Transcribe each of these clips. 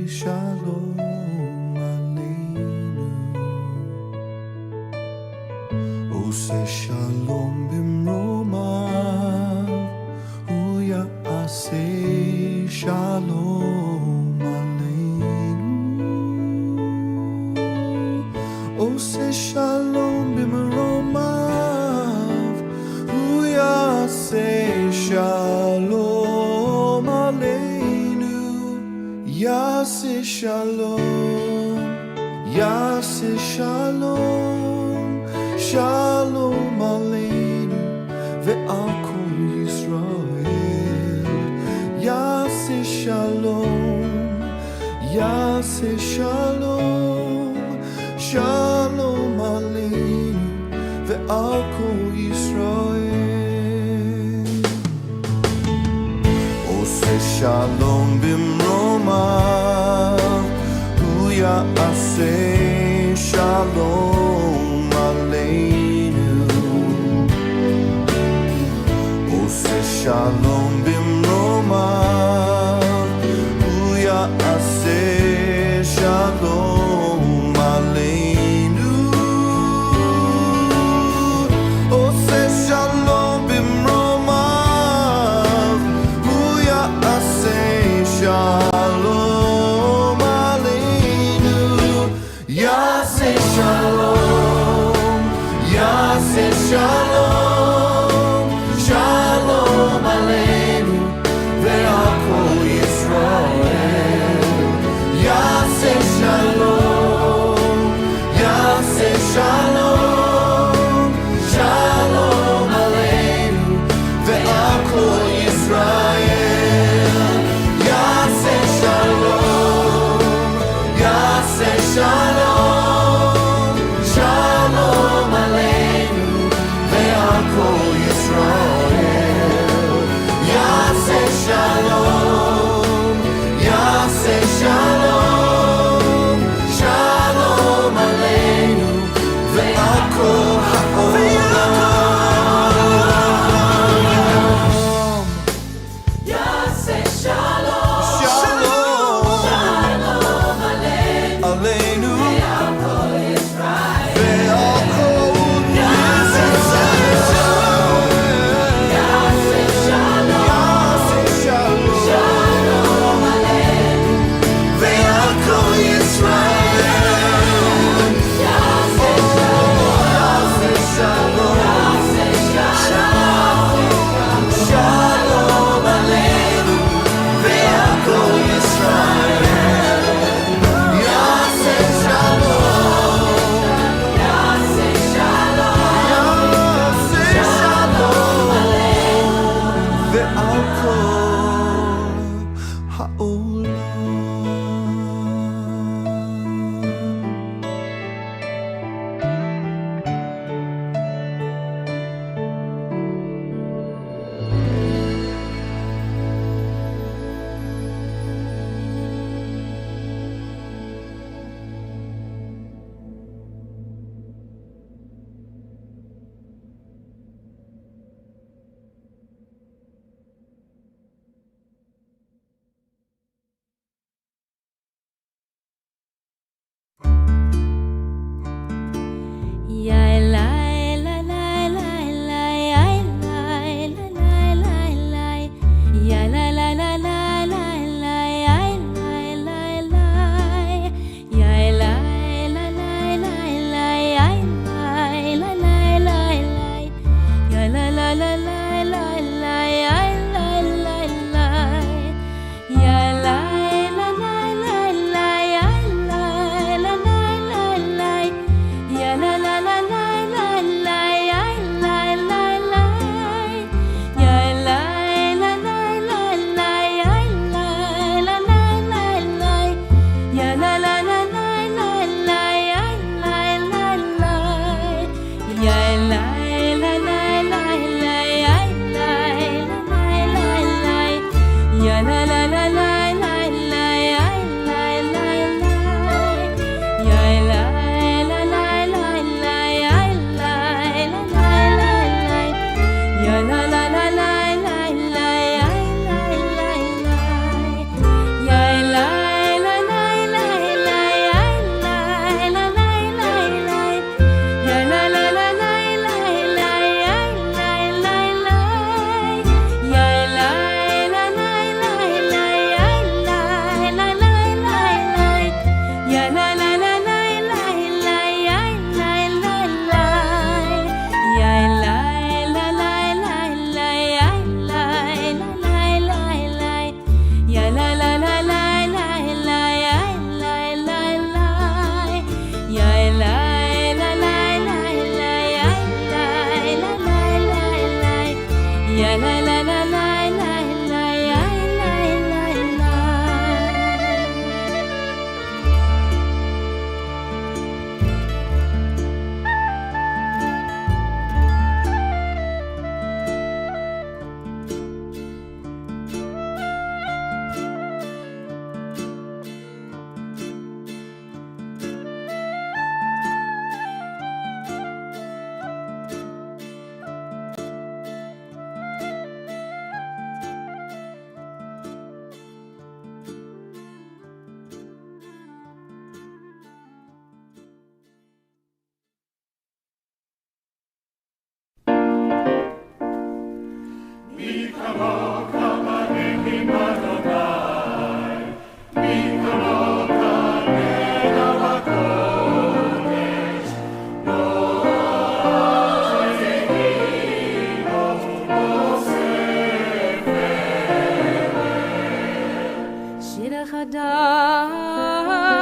Shalom Aleinu. Ose Shalom bimromav, Hu ya'aseh Shalom Aleinu. Ose Shalom bimromav, Hu ya'aseh Shalom Aleinu. Ya'aseh Shalom, Ya'aseh Shalom, Shalom Aleinu ve'al kol Yisrael. Ya'aseh Shalom, Ya'aseh Shalom, Shalom Aleinu ve'al kol Yisrael. Ose Shalom bimromav, Hu ya'aseh Shalom Aleinu. Ose Shalom bimromav, Hu ya'aseh Shalom Aleinu. Ose Shalom bimromav, Hu ya'aseh Shalom Aleinu. Ya'aseh Shalom, Ya'aseh Shalom, Shalom Aleinu ve'al kol Yisrael. Ya'aseh Shalom.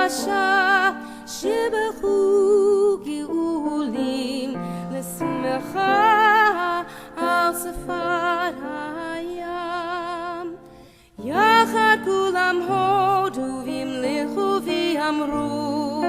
חדשה שבחו גאולים לשמחה על שפת הים. יחד כולם הודו והמליכו ואמרו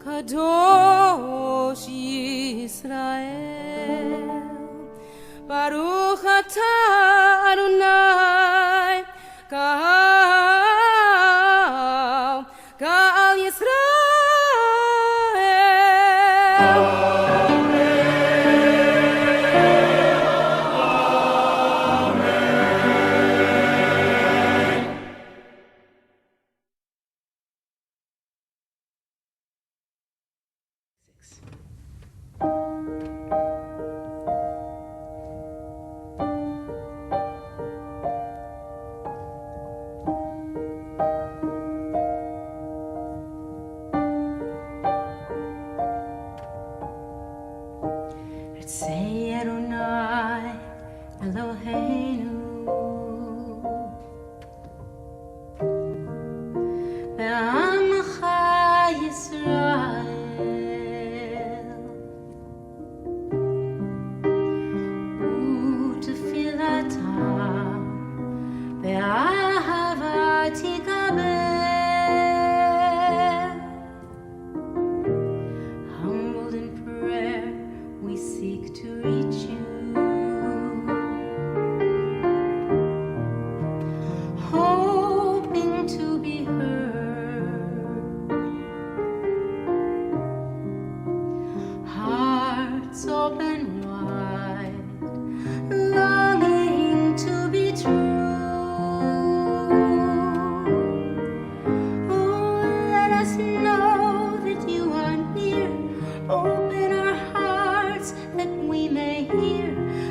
Kadosh Yisrael, Baruch Atah Adonai, Ka'al Yisrael. Say Adonai Eloheinu Be'amcha Yisrael U'tefilatam Be'ahava tikabel. Humbled in prayer we seek to reach you, hoping to be heard, hearts open wide, longing to be true. Oh, let us know that you are near. Open our hearts that we may hear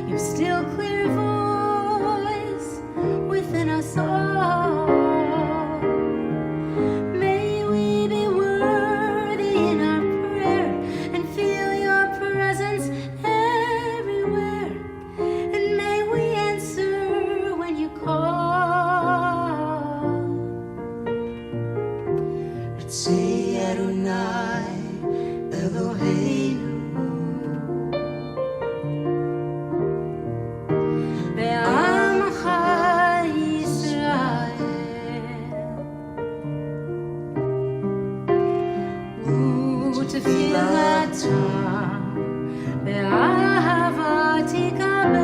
your still clear voice within us all. May we be worthy in our prayer and feel your presence everywhere. And may we answer when you call. Say Adonai Eloheinu Be'amcha Yisrael U'tefilatam Be'ahava tikabel.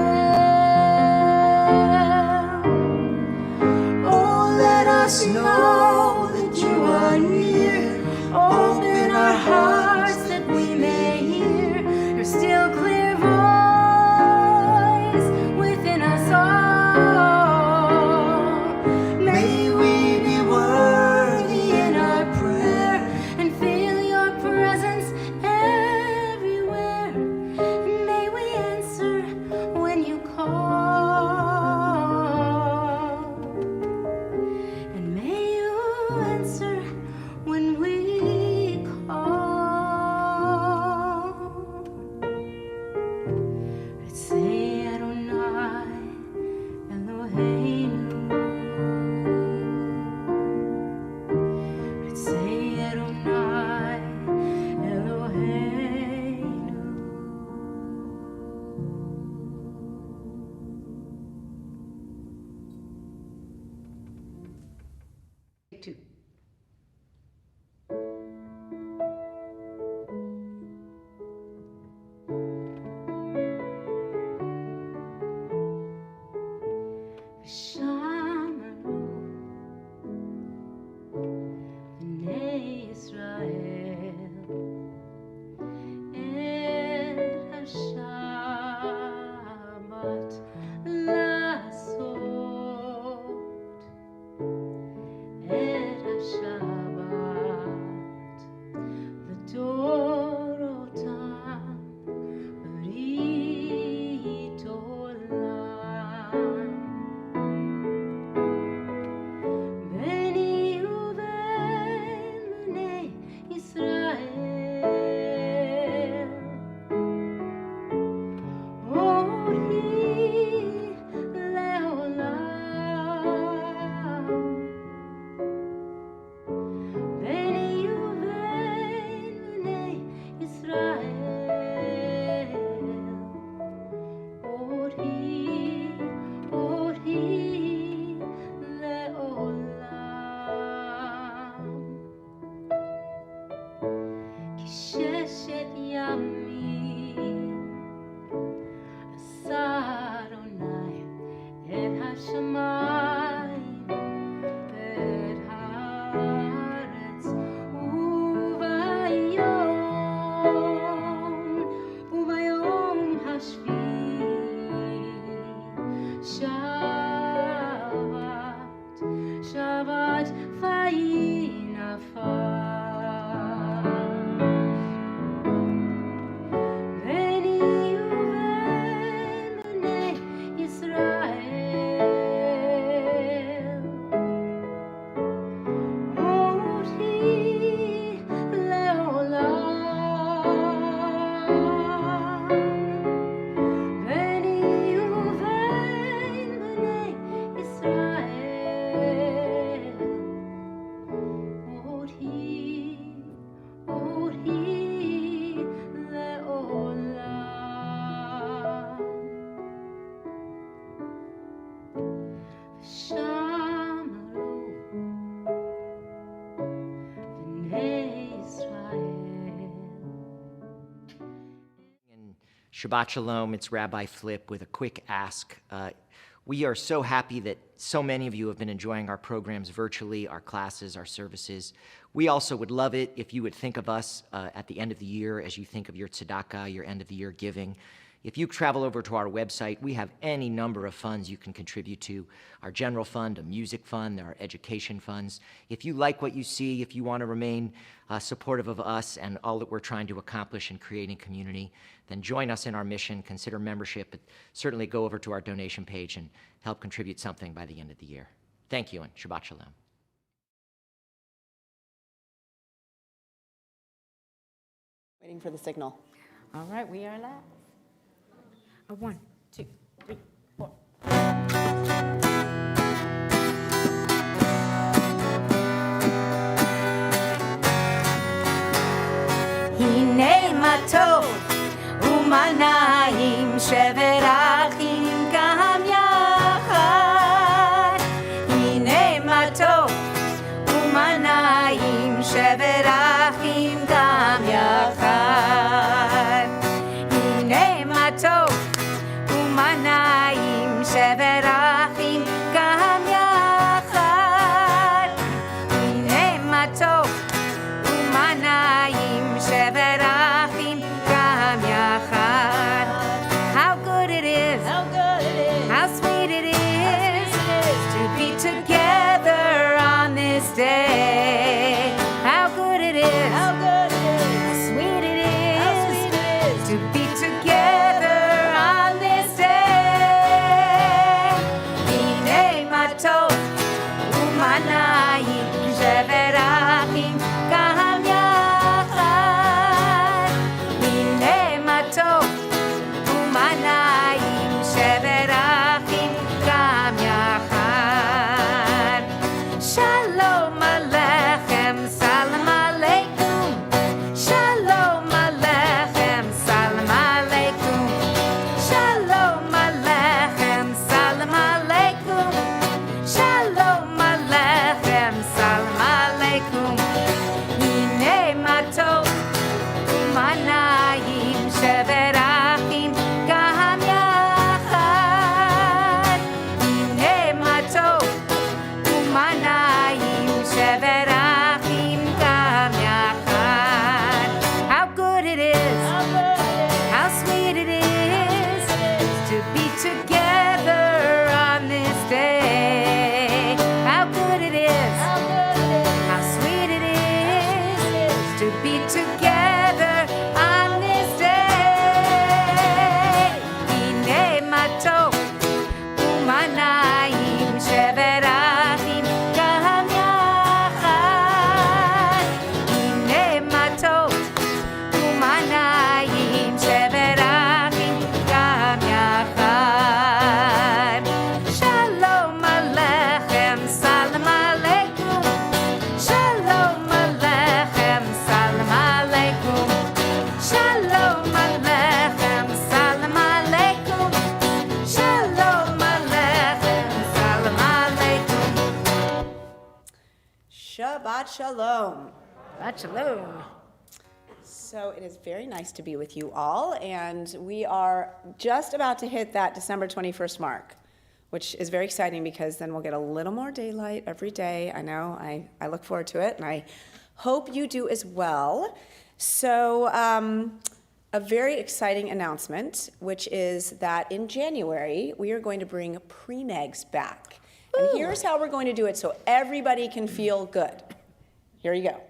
Oh, let us know that you are near. Open our hearts that we may hear your still clear voice within us all. May we be worthy in our prayer and feel your presence everywhere. Yisrael et Shabbat lasot et Shabbat v'torotam brit olam beni uven bnei Yisrael ori leolam beni uven bnei Yisrael ori leolam כי ששת ימים עשה אדוני את השמיים ואת הארץ וביום השביעי שבת וינפש בני ובין בני ישראל אותי לעולם בני ובין בני ישראל אותי לעולם ושמרו בני ישראל. And Shabbat Shalom, it's Rabbi Flip with a quick ask. We are so happy that so many of you have been enjoying our programs virtually, our classes, our services. We also would love it if you would think of us at the end of the year as you think of your tzedakah, your end of the year giving. If you travel over to our website, we have any number of funds you can contribute to. Our general fund, a music fund, our education funds. If you like what you see, if you want to remain supportive of us and all that we're trying to accomplish in creating community, then join us in our mission, consider membership, but certainly go over to our donation page and help contribute something by the end of the year. Thank you and Shabbat Shalom. Waiting for the signal. All right, we are live. 1, 2, 3, 4. הנה מה טוב ומה נעים שבר אחים גם יחד. הנה מה טוב ומה נעים שבר אחים גם יחד. הנה מה טוב ומה נעים שבר אחים גם יחד. הנה מה טוב ומה נעים שבר אחים גם יחד. How good it is, how sweet it is to be together on this day. How good it is, to be together on this day. Hine ma tov u'manayim sheberachim gam yachad. Hine ma tov u'manayim sheberachim gam yachad. Shalom aleichem, salam aleikum. Shalom aleichem, salam aleikum. Shalom aleichem, salam aleikum. Shalom aleichem, salam aleikum. Shabbat shalom. Shabbat shalom. So it is very nice to be with you all, and we are just about to hit that December 21st mark, which is very exciting because then we'll get a little more daylight every day. I know, I look forward to it, and I hope you do as well. So a very exciting announcement, which is that in January, we are going to bring pre-negs back. And here's how we're going to do it so everybody can feel good. Here you go.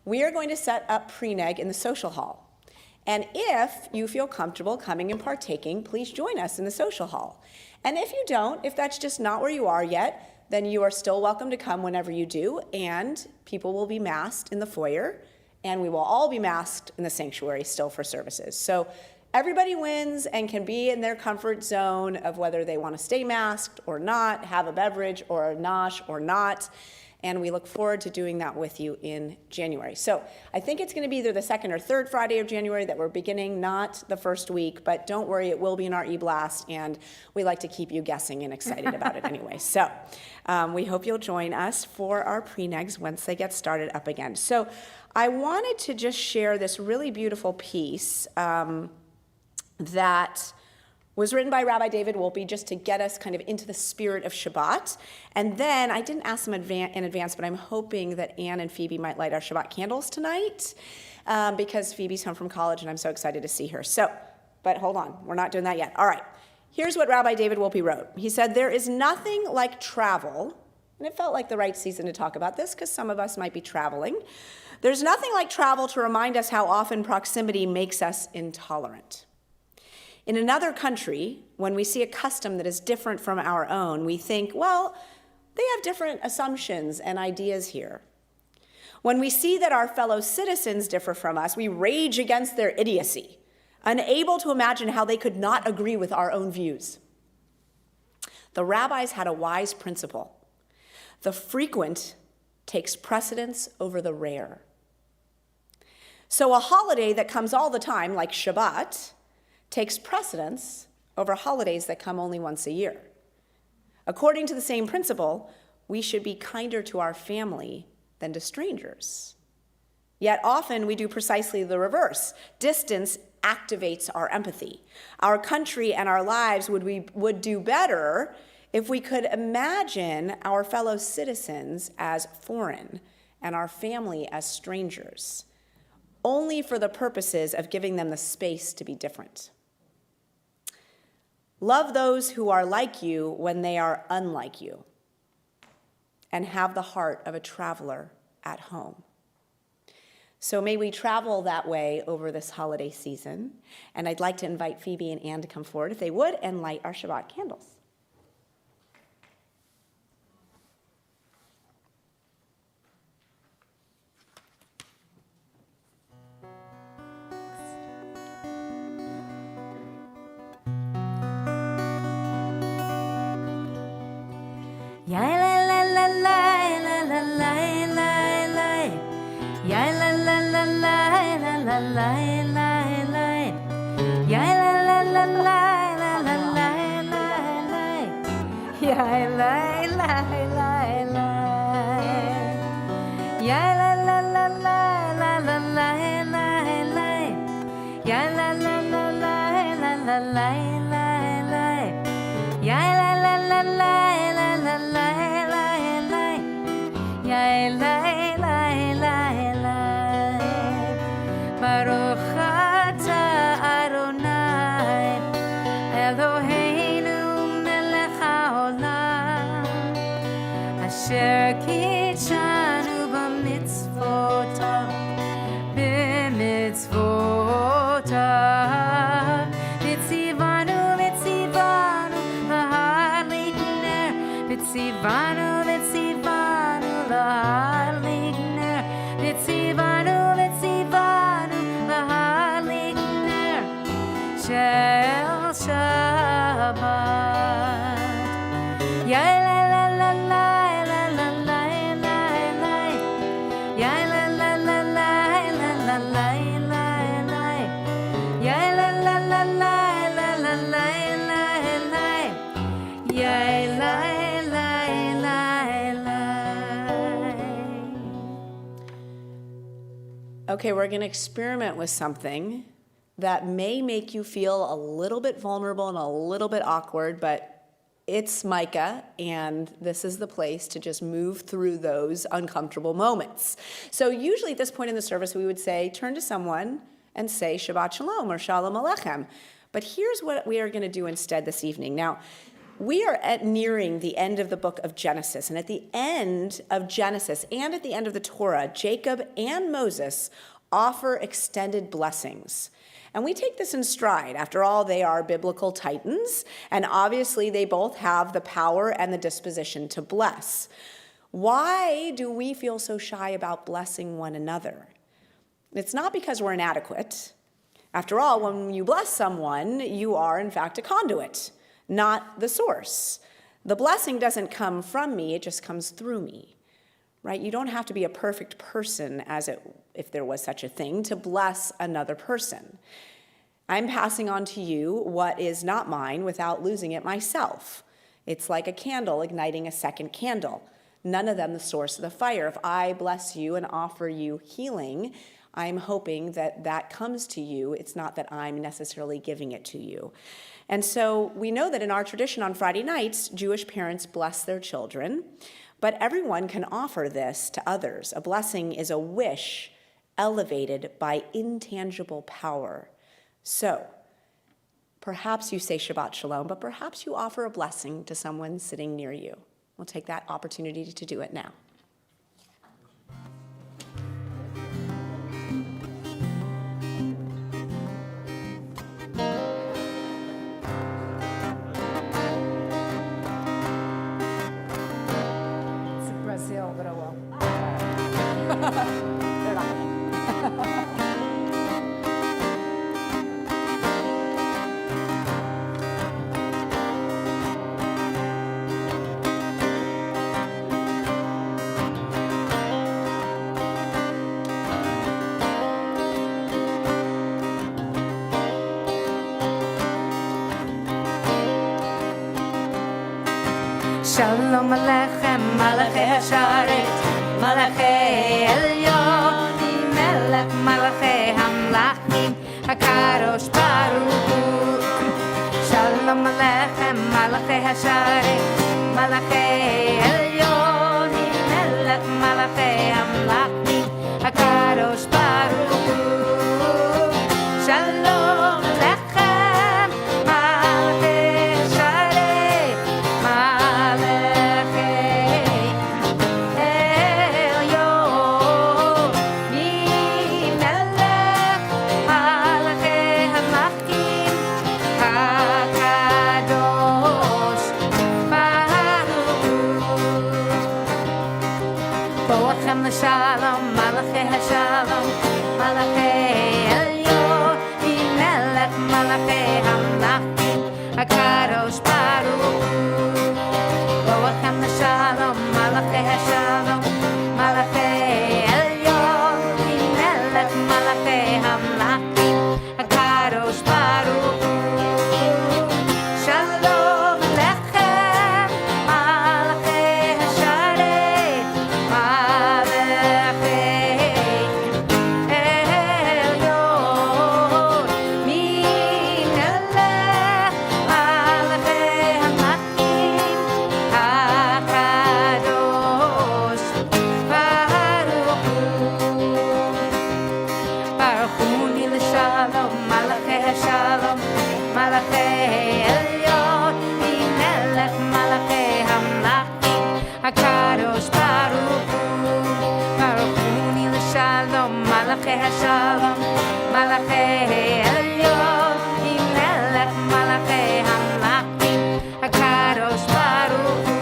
We are going to set up pre-neg in the social hall. And if you feel comfortable coming and partaking, please join us in the social hall. And if you don't, if that's just not where you are yet, then you are still welcome to come whenever you do, and people will be masked in the foyer, and we will all be masked in the sanctuary still for services. So everybody wins and can be in their comfort zone of whether they want to stay masked or not, have a beverage or a nosh or not. And we look forward to doing that with you in January. So I think it's going to be either the second or third Friday of January that we're beginning, not the first week, but don't worry, it will be in our e-blast, and we like to keep you guessing and excited about it anyway. So we hope you'll join us for our pre-negs once they get started up again. So I wanted to just share this really beautiful piece that was written by Rabbi David Wolpe just to get us kind of into the spirit of Shabbat. And then, I didn't ask them in advance, but I'm hoping that Ann and Phoebe might light our Shabbat candles tonight because Phoebe's home from college and I'm so excited to see her. So, but hold on, we're not doing that yet. All right, here's what Rabbi David Wolpe wrote. He said, "There is nothing like travel," and it felt like the right season to talk about this because some of us might be traveling. "There's nothing like travel to remind us how often proximity makes us intolerant. In another country, when we see a custom that is different from our own, we think, well, they have different assumptions and ideas here. When we see that our fellow citizens differ from us, we rage against their idiocy, unable to imagine how they could not agree with our own views. The rabbis had a wise principle. The frequent takes precedence over the rare. So a holiday that comes all the time, like Shabbat, takes precedence over holidays that come only once a year. According to the same principle, we should be kinder to our family than to strangers. Yet often we do precisely the reverse. Distance activates our empathy. Our country and our lives would do better if we could imagine our fellow citizens as foreign and our family as strangers, only for the purposes of giving them the space to be different. Love those who are like you when they are unlike you, and have the heart of a traveler at home." So may we travel that way over this holiday season. And I'd like to invite Phoebe and Ann to come forward, if they would, and light our Shabbat candles. Ya la la la la la la la la la. Ya la la la la la la la la la. Ya la la la la la la la la la. Ya la la la la. Ya la la la la la la la la la. Ya la la la la la la la la la. Ya la la la la. Baruch atah Adonai Eloheinu melech haolam asher kitshanu b'mitzvotav Okay, we're going to experiment with something that may make you feel a little bit vulnerable and a little bit awkward, but it's Micah, and this is the place to just move through those uncomfortable moments. So usually at this point in the service, we would say, turn to someone and say Shabbat Shalom or Shalom Aleichem. But here's what we are going to do instead this evening. Now, we are nearing the end of the book of Genesis, and at the end of Genesis and at the end of the Torah, Jacob and Moses offer extended blessings. And we take this in stride. After all, they are biblical titans, and obviously they both have the power and the disposition to bless. Why do we feel so shy about blessing one another? It's not because we're inadequate. After all, when you bless someone, you are in fact a conduit, not the source. The blessing doesn't come from me, it just comes through me. Right? You don't have to be a perfect person, if there was such a thing, to bless another person. I'm passing on to you what is not mine without losing it myself. It's like a candle igniting a second candle. None of them the source of the fire. If I bless you and offer you healing, I'm hoping that that comes to you. It's not that I'm necessarily giving it to you. And so we know that in our tradition on Friday nights, Jewish parents bless their children. But everyone can offer this to others. A blessing is a wish elevated by intangible power. So, perhaps you say Shabbat Shalom, but perhaps you offer a blessing to someone sitting near you. We'll take that opportunity to do it now. Brazil, but oh well. They're not kidding. Shalom Aleichem, Malachi Hasharet, Malachi Elyon, Melech Malachi Hamlachim, HaKadosh Baruch Hu. Shalom Aleichem, Malachi Hasharet, Malachi Elyon, Melech Malachi Hamlachim, HaKadosh Baruch Hu. Shalom Aleichem, Malachi Hasharet, Malachi Elyon, Melech Malachi Hamlachim, HaKadosh Baruch Hu. Boachem l'shalom, Malachi Hashalom, Malachi Elyon, Melech Malachi Hamlachim, HaKadosh Baruch Hu. Boachem l'shalom, Malachi Hashalom, Malachi Elyon, Melech Malachi Hamlachim, HaKadosh Baruch Hu. Shalom Aleichem, Malachi Hasharet, Malachi Elyon, Melech Malachi Hamlachim, HaKadosh Baruch Hu. Baruch Hu ni l'shalom, Malachi Hashalom, Malachi Elyon, Melech Malachi Hamlachim, HaKadosh Baruch Hu. Baruch Hu ni l'shalom, Malachi Hashalom, Malachi Elyon, Melech Malachi Hamlachim, HaKadosh Baruch Hu.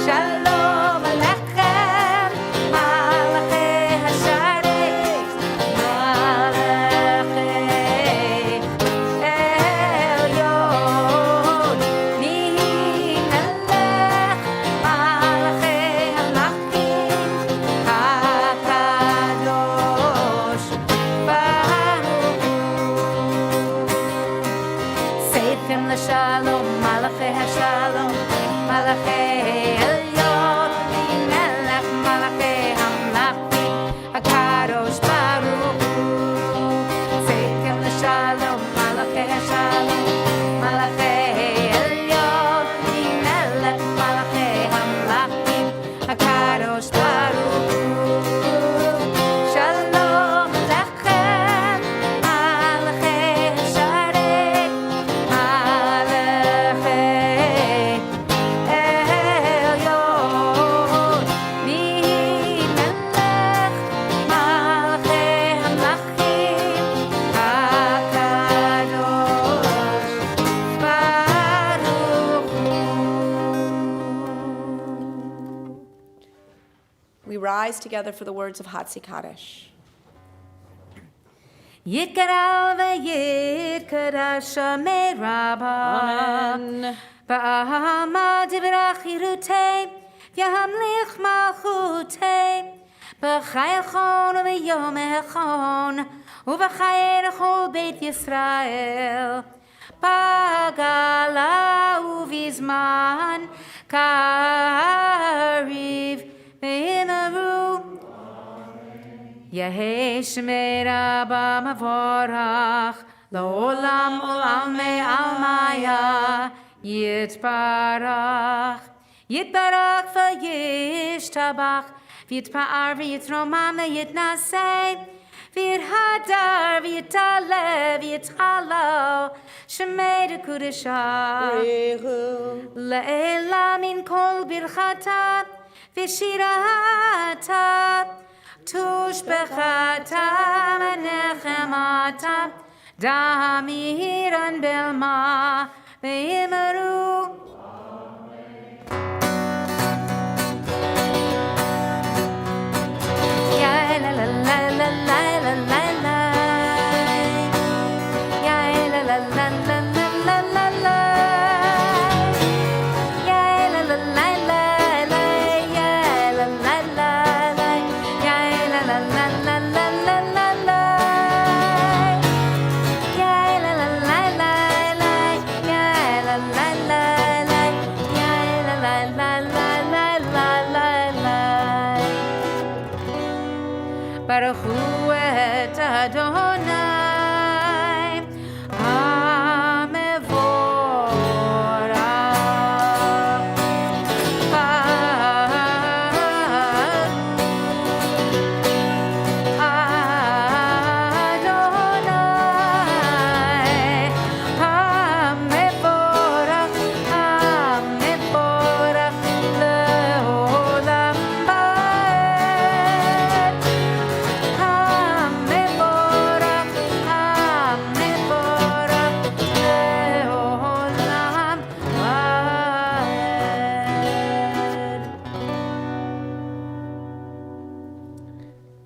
Shalom Aleichem, Malachi Hasharet, Malachi Elyon, Melech Malachi Hamlachim, HaKadosh Baruch Hu. eyes together for the words of Hatzi Kaddish. Yitkaral v'yitkaral Shemei Rabbah. Amen. Ba'alma divrach yirutei v'yamlich malchutei b'chayachon v'yomechon ובחיי לכל בית ישראל, בגלה ובזמן קריב ואמרו, יהי שמי רבה מבורך, לעולם עולם מעלמיה יתברך. יתברך וישתבח, ויתפאר ויתרומם ויתנשא, ויתהדר ויתעלה ויתהלל שמי קודשה לעילה מן כל ברכתה ושירתה תושבחתה ונחמתה דמירן בלמה ואמרו Baruch hu et Adonai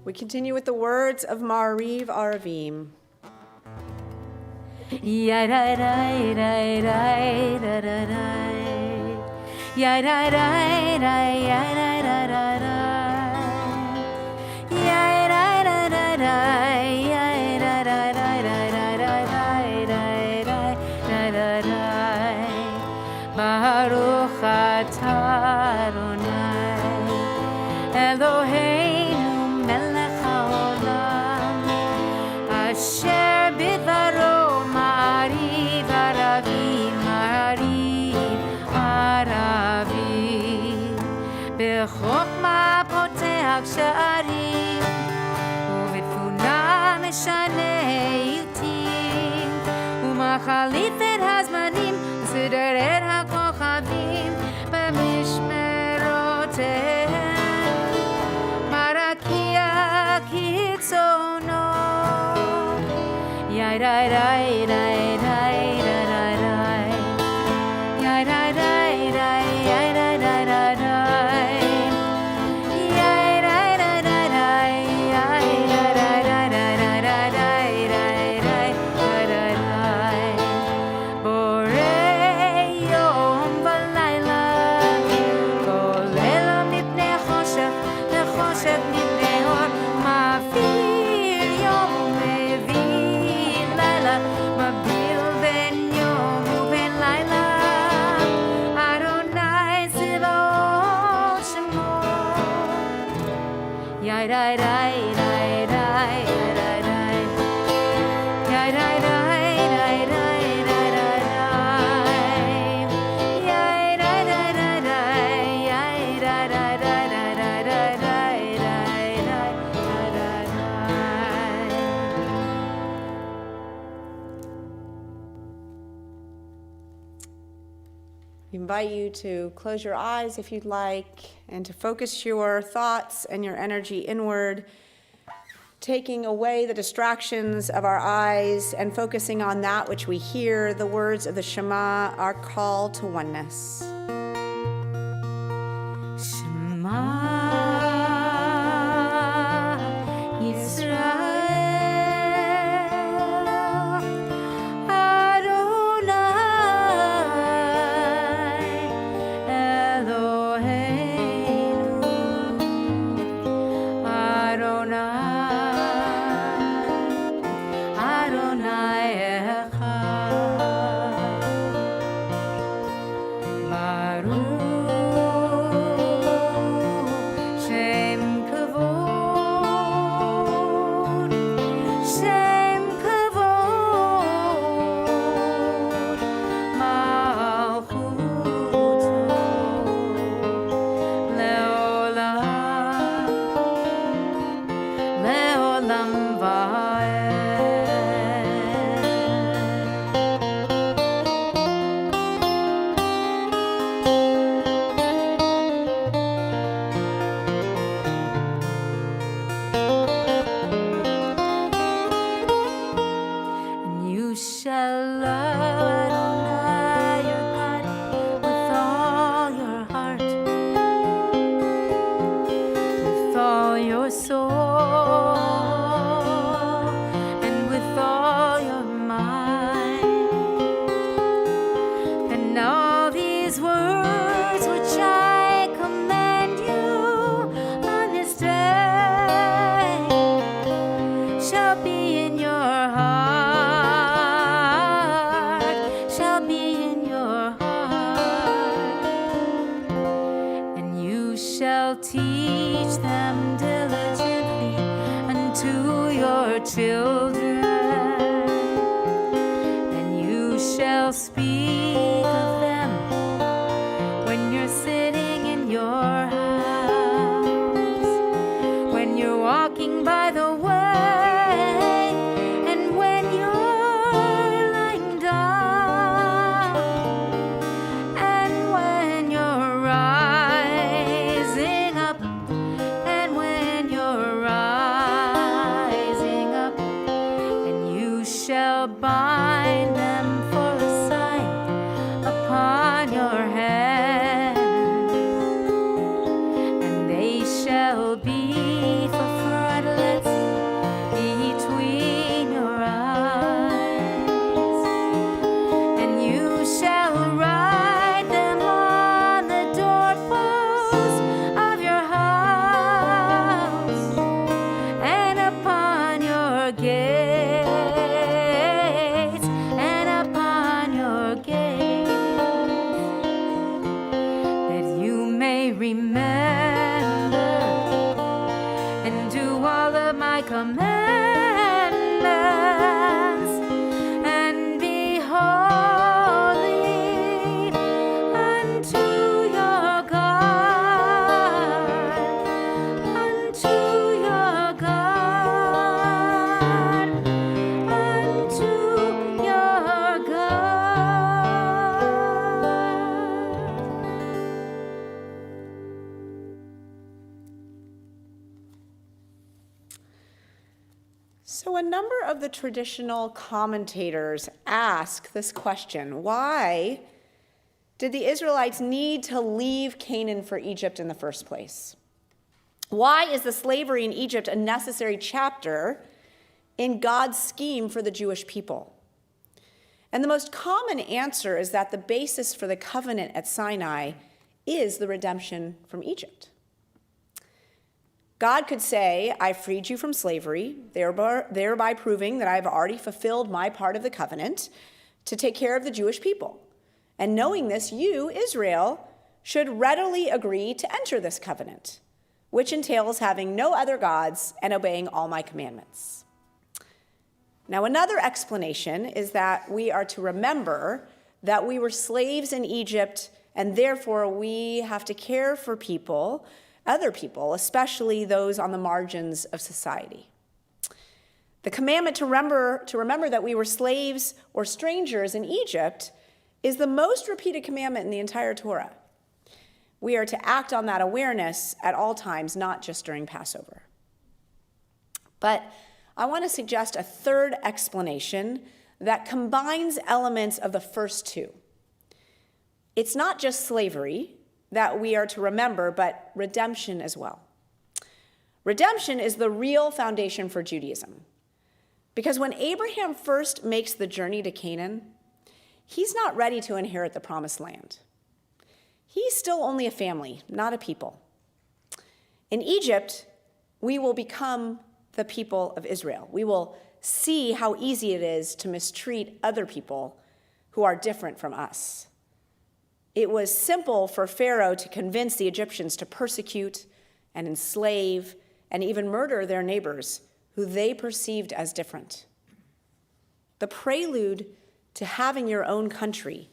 We continue with the words of Ma'ariv Aravim. Baruch atah Adonai Eloheinu melech haolam asher bidvaro ma'ariv aravim ma'ariv aravim bechokma poteach sha'arim ובתבונה משנה עיתים ומחליף את הזמנים סידר את הכוכבים במשמרותיהם מרקיע כצאנו יאי די די די די די יאי די די די יאי די די די די We invite you to close your eyes if you'd like and to focus your thoughts and your energy inward, taking away the distractions of our eyes and focusing on that which we hear, the words of the Shema, our call to oneness. Shema olam vaed. And you shall love Adonai your God with all your heart, with all your soul, and with all your mind. And all these words which I command you on this day shall be in your heart, shall be in your heart. And you shall teach them diligently unto your children, and you shall speak of them when you're sitting in your house, when you're walking by the way, and when you're lying down, and when you're rising up, and when you're rising up. And you shall bind them for a sign upon your hand, and they shall be for frontlets between your eyes. And you shall write them on the doorposts of your house and upon your gates, and upon your gates, that you may remember and do all of my commandments, and be holy unto your God, unto your God, unto your God. So, a number of the traditional commentators ask this question: why did the Israelites need to leave Canaan for Egypt in the first place? Why is the slavery in Egypt a necessary chapter in God's scheme for the Jewish people? And the most common answer is that the basis for the covenant at Sinai is the redemption from Egypt. God could say, I freed you from slavery, thereby proving that I've already fulfilled my part of the covenant to take care of the Jewish people. And knowing this, you, Israel, should readily agree to enter this covenant, which entails having no other gods and obeying all my commandments. Now, another explanation is that we are to remember that we were slaves in Egypt, and therefore we have to care for people, other people, especially those on the margins of society. The commandment to remember that we were slaves or strangers in Egypt is the most repeated commandment in the entire Torah. We are to act on that awareness at all times, not just during Passover. But I want to suggest a third explanation that combines elements of the first two. It's not just slavery that we are to remember, but redemption as well. Redemption is the real foundation for Judaism. Because when Abraham first makes the journey to Canaan, he's not ready to inherit the promised land. He's still only a family, not a people. In Egypt, we will become the people of Israel. We will see how easy it is to mistreat other people who are different from us. It was simple for Pharaoh to convince the Egyptians to persecute and enslave and even murder their neighbors who they perceived as different. The prelude to having your own country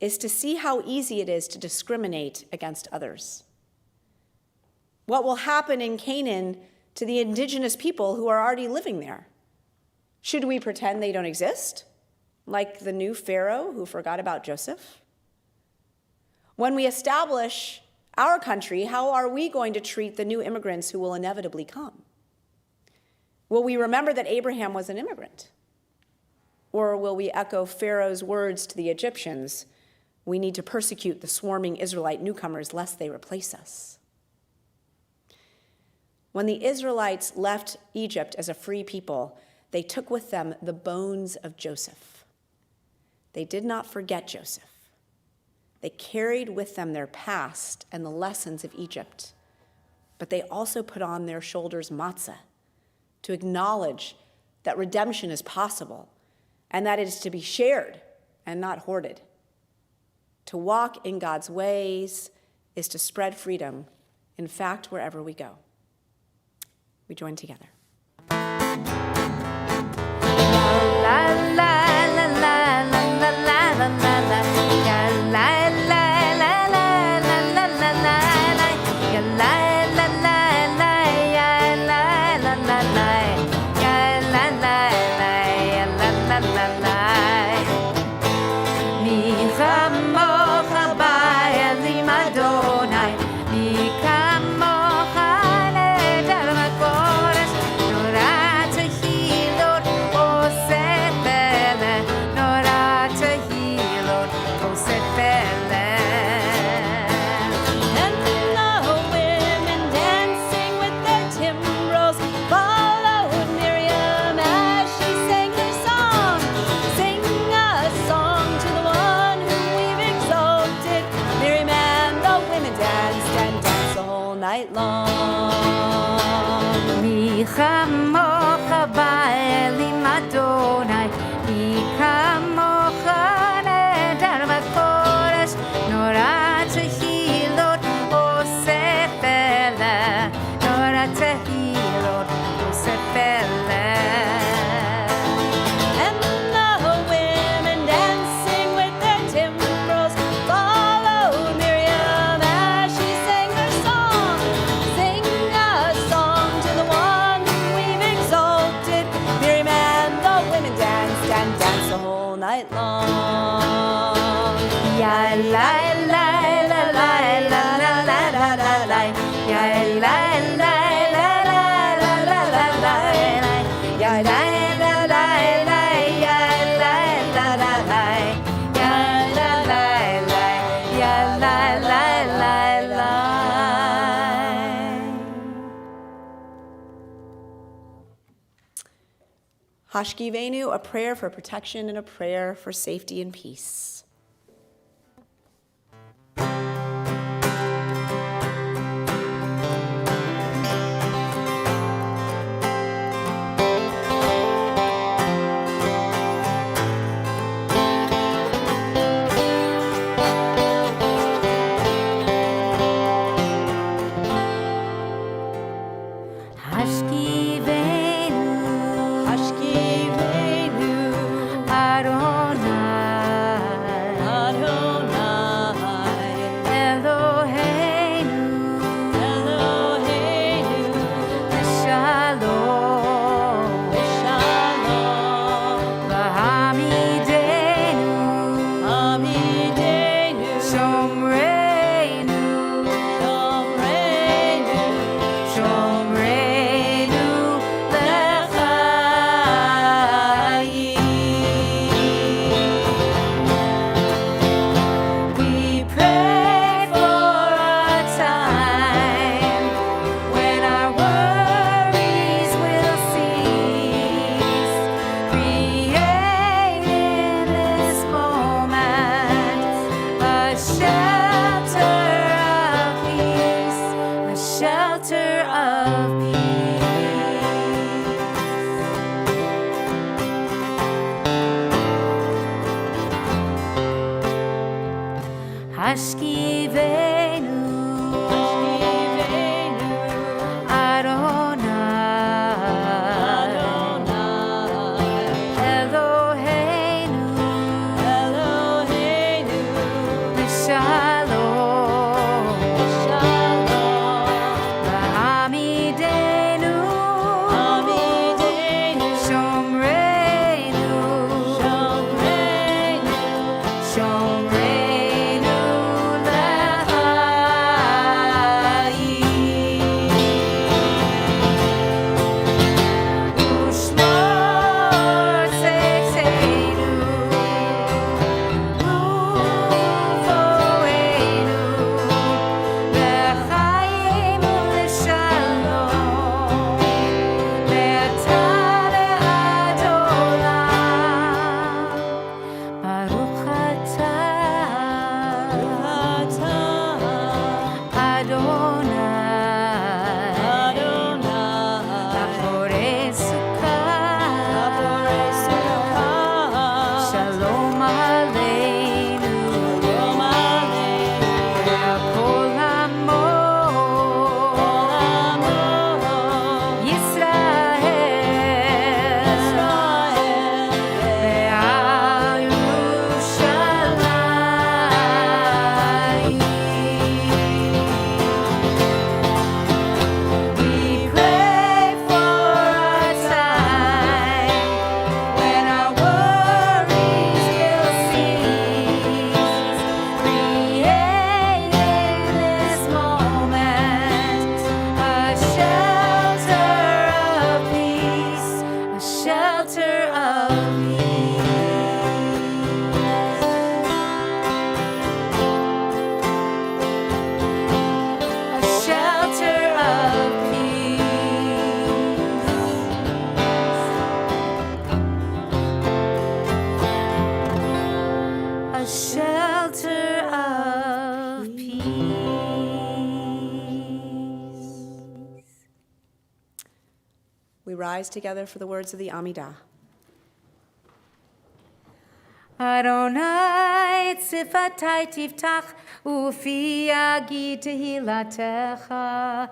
is to see how easy it is to discriminate against others. What will happen in Canaan to the indigenous people who are already living there? Should we pretend they don't exist, like the new Pharaoh who forgot about Joseph? When we establish our country, how are we going to treat the new immigrants who will inevitably come? Will we remember that Abraham was an immigrant? Or will we echo Pharaoh's words to the Egyptians, "We need to persecute the swarming Israelite newcomers lest they replace us"? When the Israelites left Egypt as a free people, they took with them the bones of Joseph. They did not forget Joseph. They carried with them their past and the lessons of Egypt, but they also put on their shoulders matzah to acknowledge that redemption is possible and that it is to be shared and not hoarded. To walk in God's ways is to spread freedom, in fact, wherever we go. We join together. Hashkivenu, a prayer for protection and a prayer for safety and peace. Adonai. rise together for the words of the Amidah. Adonai tzifatai tiftach ufi yagi tehilatecha.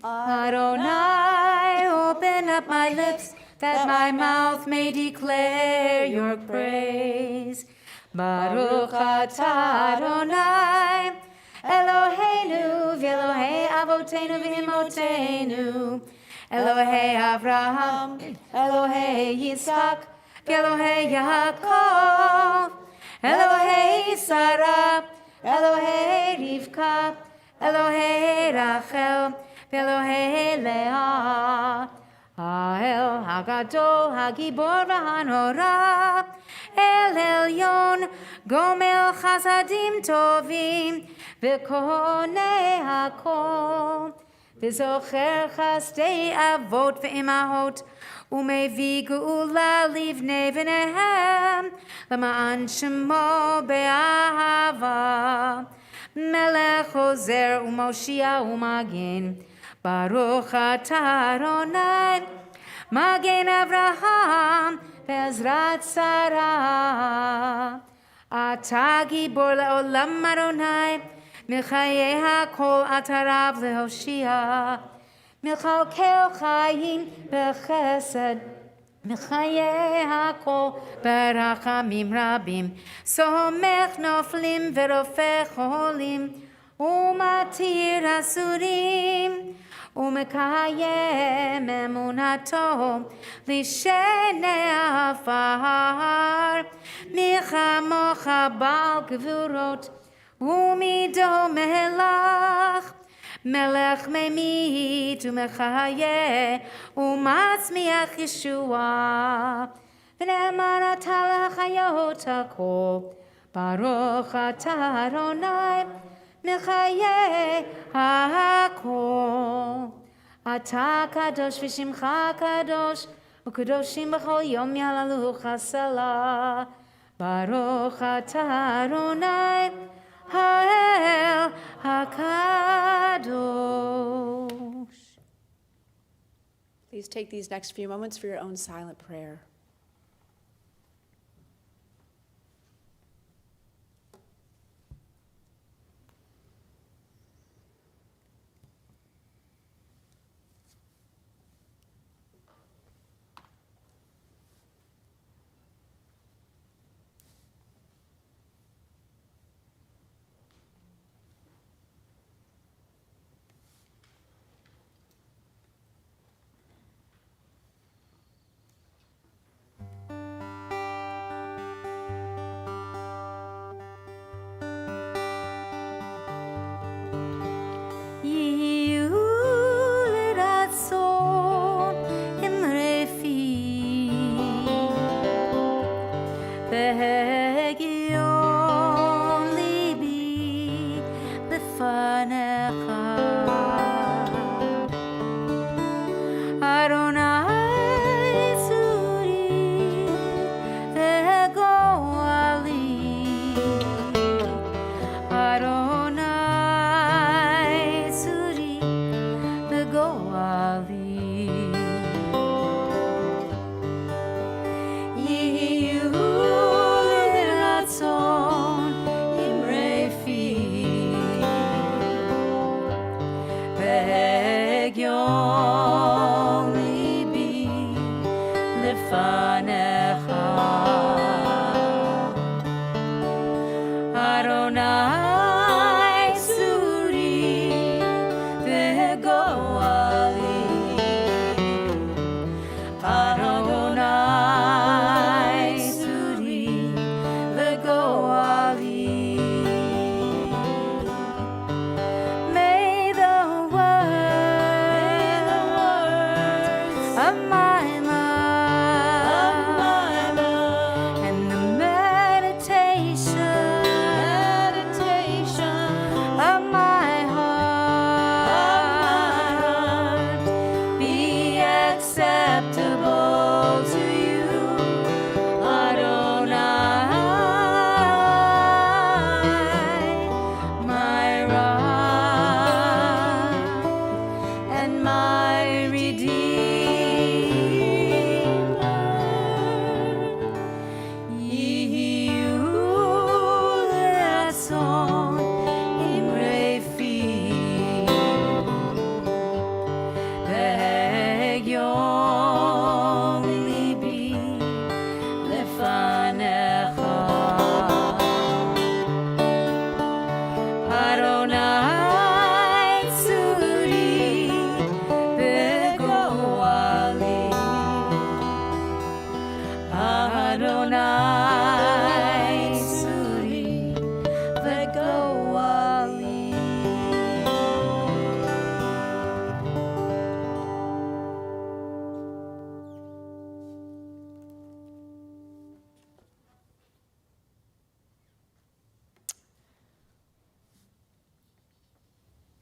Adonai, open up my lips that my mouth may declare your praise. Baruch atah Adonai, Eloheinu v'Elohei avoteinu v'imotenu, Elohei Avraham, Elohei Yitzchak, Elohei Yaakov, Elohei Sarah, Elohei Rivka, Elohei Rachel, Elohei Leah, Ha'el Hagadol Hagibor v'Hanora, El Elyon Gomel Chasadim Tovim v'Konei Hakol, v'Zocher Chasdei Avot v'Imahot, ומביא גאולה לבני בניהם, למען שמו באהבה. מלך עוזר ומושיע ומגן, ברוך אתה אדוני, מגן אברהם בעזרת שרה. אתה גיבור לעולם אדוני, מחיי הכל אתה רב להושיע. מכלכל חיים בחסד, מחיי הכל ברחמים רבים, סומך נופלים ורופא חולים, ומתיר אסורים, ומקיים אמונתו לשני עפר. מי כמוך בעל גבורות, ומידו מלך, מלך ממית ומחיה ומצמיח ישועה, ונאמן אתה להחיות הכל. ברוך אתה אדוני מחיה הכל. אתה קדוש ושמך קדוש, וקדושים בכל יום יעללוך הסלה. ברוך אתה אדוני האל HaKadosh. Please take these next few moments for your own silent prayer.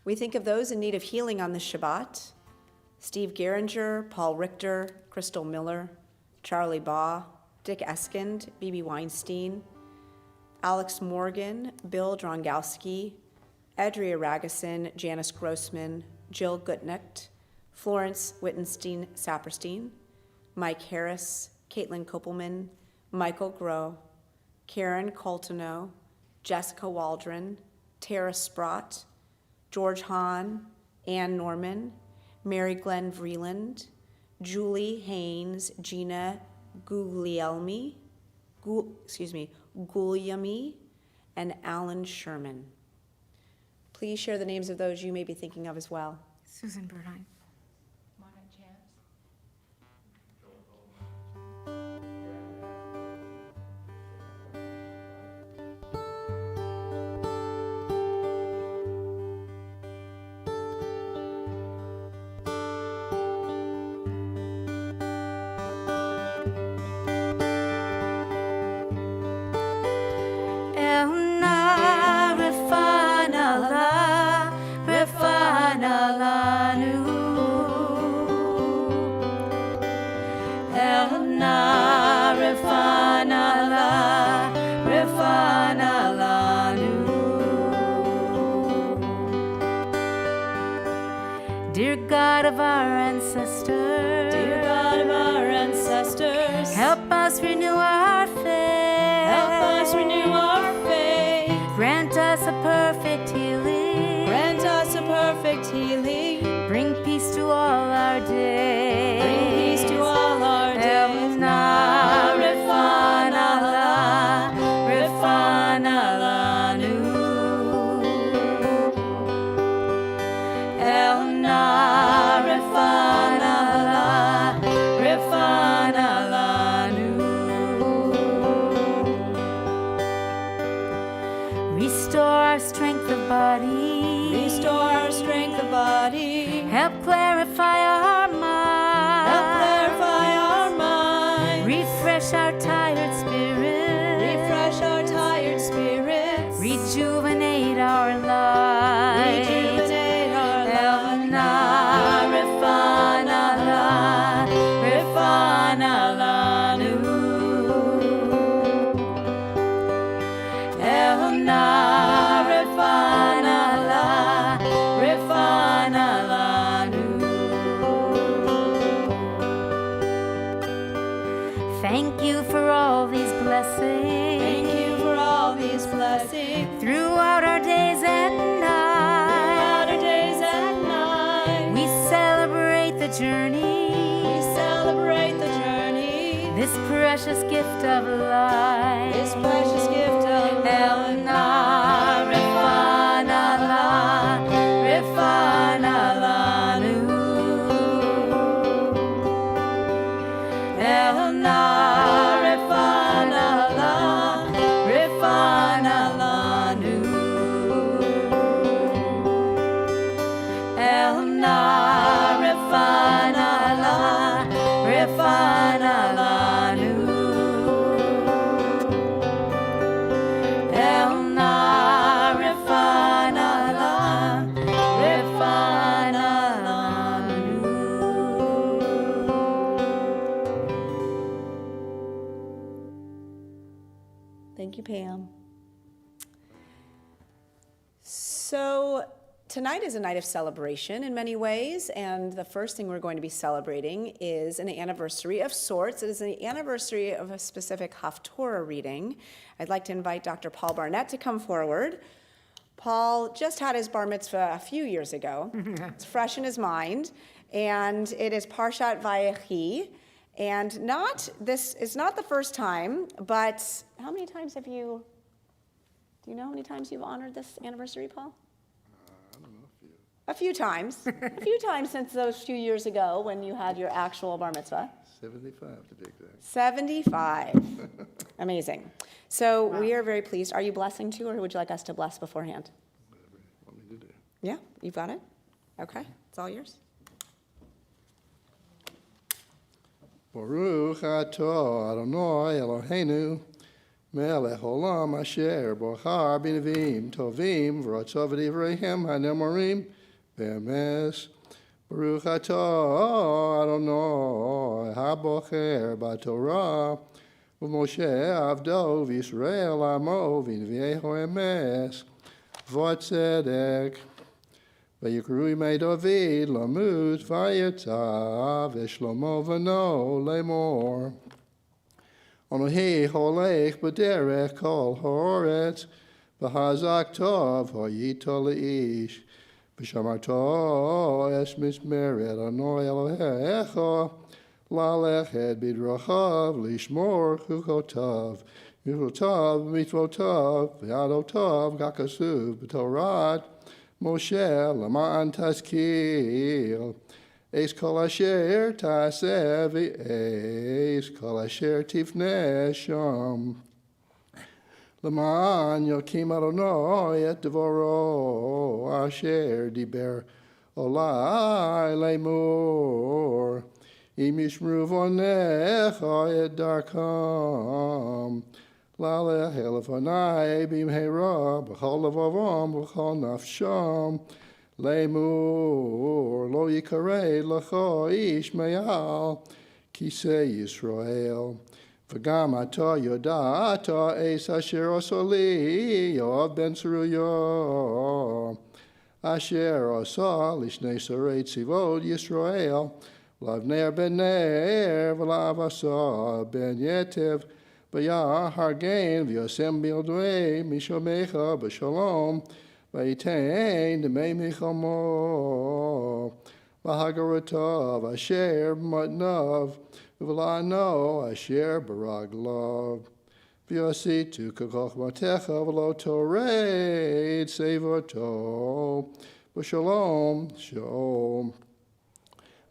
We think of those in need of healing on this Shabbat: Steve Geringer, Paul Richter, Crystal Miller, Charlie Baugh, Dick Eskind, B.B. Weinstein, Alex Morgan, Bill Drongowski, Adria Ragusin, Janice Grossman, Jill Gutnicht, Florence Wittenstein-Saperstein, Mike Harris, Caitlin Kopelman, Michael Groh, Karen Coltoneau, Jessica Waldron, Tara Sprott, George Hahn, Ann Norman, Mary Glenn Vreeland, Julie Haynes, Gina Guglielmi, and Alan Sherman. Please share the names of those you may be thinking of as well. Susan Burdine. Dear God of our ancestors, Dear God of our ancestors, help us renew our faith. help us renew our faith. Grant us a perfect healing. Grant us a perfect healing. Bring peace to all our days. Bring peace to all our days. Elna refana la, refana la nu. Elna refana la, refana la nu. Restore our strength of body. Restore our strength of body. Help clarify our mind. Help clarify our mind. Refresh our tired spirits. Refresh our tired spirits. Rejuvenate our lives. Rejuvenate our Elna lives. refana la, refana la nu. Elna refana la, refana la nu. Thank you for all these blessings. Thank you for all these blessings. Throughout our days and Throughout nights, our days and nights, we celebrate the journey. we celebrate the journey. This precious gift of life. This precious gift of Elna refana la, refana la nu. Elna refana la, refana la nu. Elna refana la, refana la nu. Elna refana la, refana la nu. Thank you, Pam. So tonight is a night of celebration in many ways, and the first thing we're going to be celebrating is an anniversary of sorts. It is the anniversary of a specific Haftorah reading. I'd like to invite Dr. Paul Barnett to come forward. Paul just had his bar mitzvah a few years ago. It's fresh in his mind, and it is Parshat Vayechi. And this is not the first time, but how many times do you know how many times you've honored this anniversary, Paul? I don't know, A few times. A few times since those few years ago when you had your actual bar mitzvah. 75 to be exact. 75. Amazing. So we are very pleased. Are you blessing too, or would you like us to bless beforehand? Whatever you want me to do. Yeah, you've got it? Okay, it's all yours. Baruch atah Adonai Eloheinu melech olam asher bochar b'nevim tovim v'ratzov v'divreihem hanemorim be'emes. Baruch atah Adonai habocher b'Torah u'Moshe avdo v'Yisrael amo v'nevieho emes v'tzedek. Vayikru imei David lamut vayetzav v'shlomo v'no lemor. Onohi holech b'derech kol haaretz v'hazak tov hayito leish v'shamarto es mismeret Adonai Elohecha lalechet b'drachav lishmor chukotav mitzvotav v'yadotav gakasuv b'torat Moshe lama'an tazkir Eis kol asher taseh v'eis kol asher tifneh sham. Lama'an yokim Adonai et devoro asher diber olai lemur. Im yishmru vonecha et darkam. Lalech elefanai bimheira b'chol levavam b'chol nafsham. Lemur lo yikarei lecho ish meyal kisei Yisrael. V'gam ata yoda'ata eis asher osoli Yoav ben Tzeruya asher osa lishnei sarei tzivot Yisrael Lavner ben Ner v'lav asa ben Yetev v'yah hargain v'yosem bildrei mishomecha b'shalom v'yitain demei michamo v'hagaratav asher matnav v'la'ano asher baraglav v'yositu kakochmatecha v'lo toreid sevoto v'shalom shalom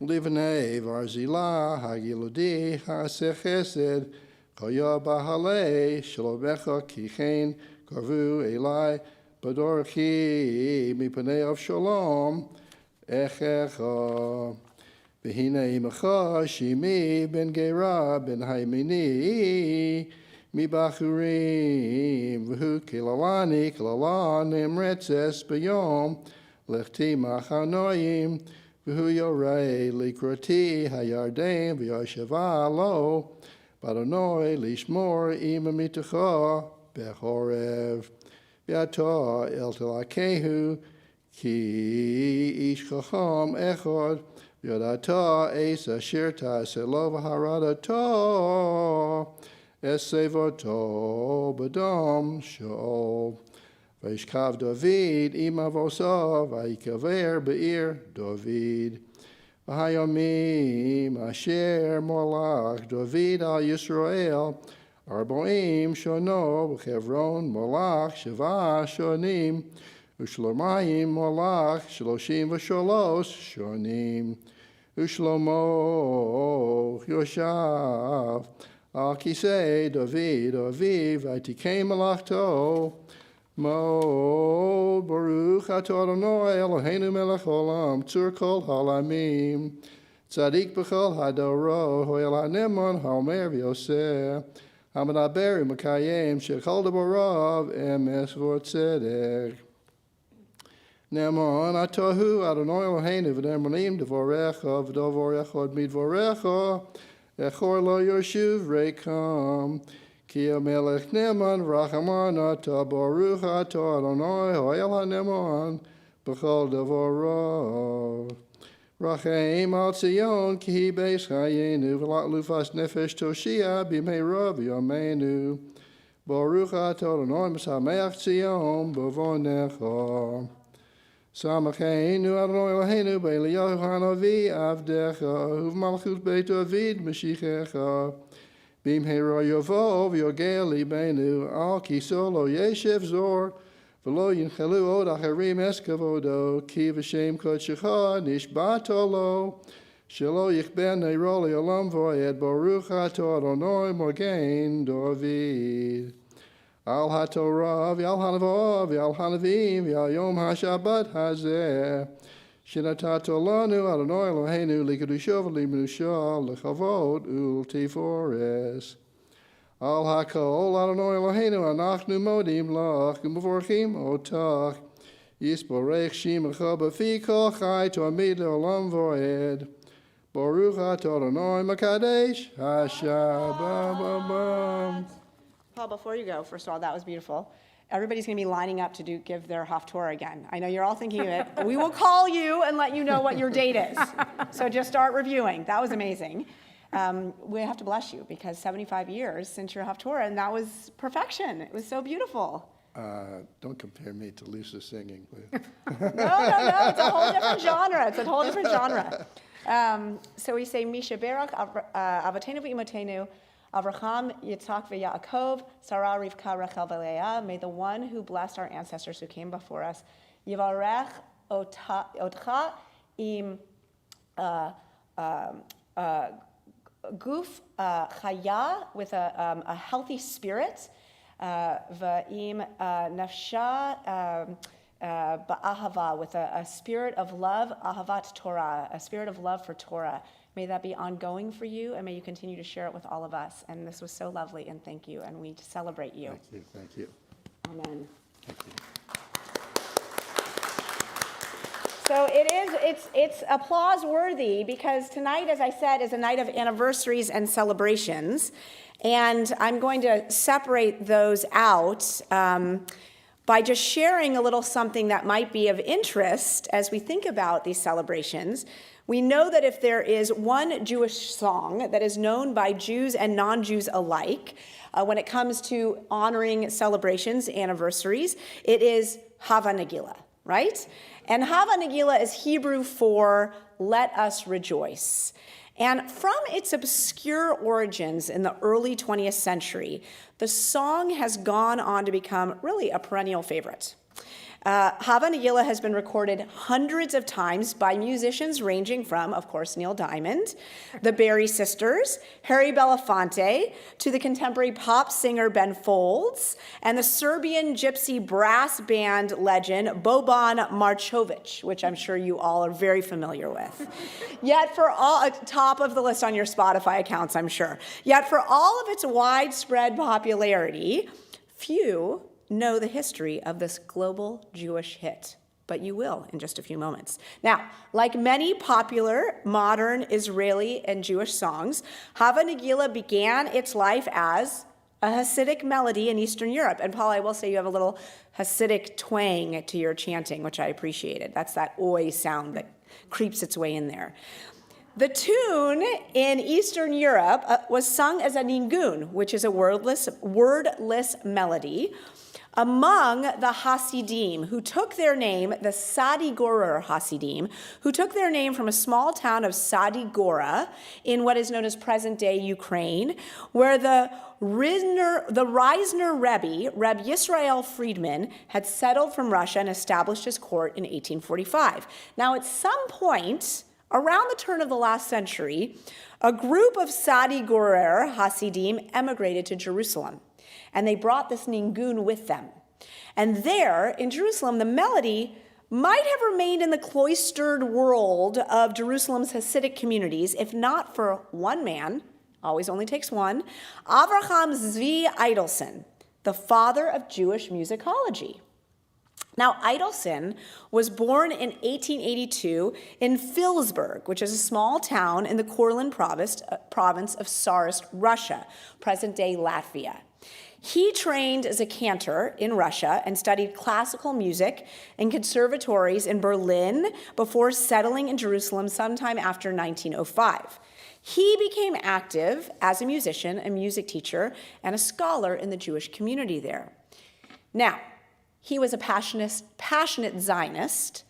livnei varzila hagiludi ha'aseh chesed Chaya b'halei shalomecha kichein karvu elai b'dorchi mipanei avshalom echecha v'hine imacha shimi ben gera ben haimini mibachurim v'hu kilalani kilalan emretzes b'yom lechti machanoim v'hu yorei likroti hayarden v'yashava lo Baronoi lishmor ima mitucha bechorev v'ata el telakehu ki ish chacham echad v'yadata eis asher ta'aselo v'haradato esevoto b'dam sh'ol v'yishkav David ima vosav v'yikaver be'ir David V'hayomim asher molach David al Yisrael arboim shono v'chevron molach sheva shonim u'shlomayim molach shloshim v'sholosh shonim u'shlomo yoshav al kisei David aviv v'aytikei malachto Mo Baruch Atah Adonai Eloheinu melech olam tzur kol halamim tzadik b'chol hadoro hoel hanemon haomer v'yoseh hamadaber u'makayim shechol deborav emes v'tzedek Nemon atahu Adonai Eloheinu v'nemonim devorecha v'dovorech od midvorecha echor lo yoshuv reikam Ki melech neman rachaman ata baruch ata Adonai hoel hanemon b'chol devorav. Rachem al Tzion ki beis chayenu v'lat lufas nefesh toshia b'meira v'yameinu. Baruch ata Adonai m'sameach Tzion b'vonecha. Samacheinu Adonai Eloheinu b'Eliyahu hanavi avdecha uv'malchut beit David m'shichecha. Bimheira yovo v'yogel libenu al kisolo yeshev zor v'lo yinchelu od acherim eskavodo ki v'shem kodshecha nishbato lo shelo yichben neiro le'olam vo'ed baruch atah Adonai morgen David al haTorah v'al hanavo v'al hanavim v'al yom haShabbat hazeh Shenatato lanu Adonai Eloheinu likadusha v'limenusha lechavod ultifores. Al hakol Adonai Eloheinu anachnu modim lach u'mevorchim otach Yisborech Shimecha B'fi Kol Chai To'amid Le'olam Voed. Baruch Atah Adonai Makadesh HaShabbat. Paul, before you go, first of all, that was beautiful. Everybody's going to be lining up to give their Haftorah again. I know you're all thinking of it. But we will call you and let you know what your date is. So just start reviewing. That was amazing. We have to bless you because 75 years since your Haftorah, and that was perfection. It was so beautiful. Don't compare me to Lisa singing, please. No. It's a whole different genre. So we say, Misha Berach, Avatenu v'imotenu, Avraham, Yitzhak, v'Yaakov, Sarah, Rivka, Rachel, v'Leah. May the one who blessed our ancestors who came before us, Yivarech otcha im guf chaya, with a healthy spirit, v'im nafsha ba'ahava, with a spirit of love, ahavat Torah, a spirit of love for Torah. May that be ongoing for you, and may you continue to share it with all of us. And this was so lovely, and thank you, and we celebrate you. Thank you. Amen. Thank you. So it's applause worthy because tonight, as I said, is a night of anniversaries and celebrations. And I'm going to separate those out by just sharing a little something that might be of interest as we think about these celebrations. We know that if there is one Jewish song that is known by Jews and non-Jews alike, when it comes to honoring celebrations, anniversaries, it is Hava Nagila, right? And Hava Nagila is Hebrew for "let us rejoice." And from its obscure origins in the early 20th century, the song has gone on to become really a perennial favorite. Hava Nagila has been recorded hundreds of times by musicians ranging from, of course, Neil Diamond, the Berry Sisters, Harry Belafonte, to the contemporary pop singer Ben Folds, and the Serbian gypsy brass band legend Boban Markovic, which I'm sure you all are very familiar with. Yet for all, top of the list on your Spotify accounts, I'm sure. Yet for all of its widespread popularity, few know the history of this global Jewish hit, but you will in just a few moments. Now, like many popular modern Israeli and Jewish songs, Hava Nagila began its life as a Hasidic melody in Eastern Europe. And Paul, I will say you have a little Hasidic twang to your chanting, which I appreciated. That's that oi sound that creeps its way in there. The tune in Eastern Europe was sung as a ningun, which is a wordless melody, among the Hasidim, who took their name, the Sadi Gorer Hasidim, who took their name from a small town of Sadi Gora in what is known as present-day Ukraine, where the Reisner Rebbe, Reb Yisrael Friedman, had settled from Russia and established his court in 1845. Now, at some point, around the turn of the last century, a group of Sadi Gorer Hasidim emigrated to Jerusalem, and they brought this ningun with them. And there, in Jerusalem, the melody might have remained in the cloistered world of Jerusalem's Hasidic communities, if not for one man, always only takes one, Avraham Zvi Eidelson, the father of Jewish musicology. Now, Eidelson was born in 1882 in Philsburg, which is a small town in the Courland province of Tsarist Russia, present-day Latvia. He trained as a cantor in Russia and studied classical music in conservatories in Berlin before settling in Jerusalem sometime after 1905. He became active as a musician, a music teacher, and a scholar in the Jewish community there. Now, he was a passionate Zionist,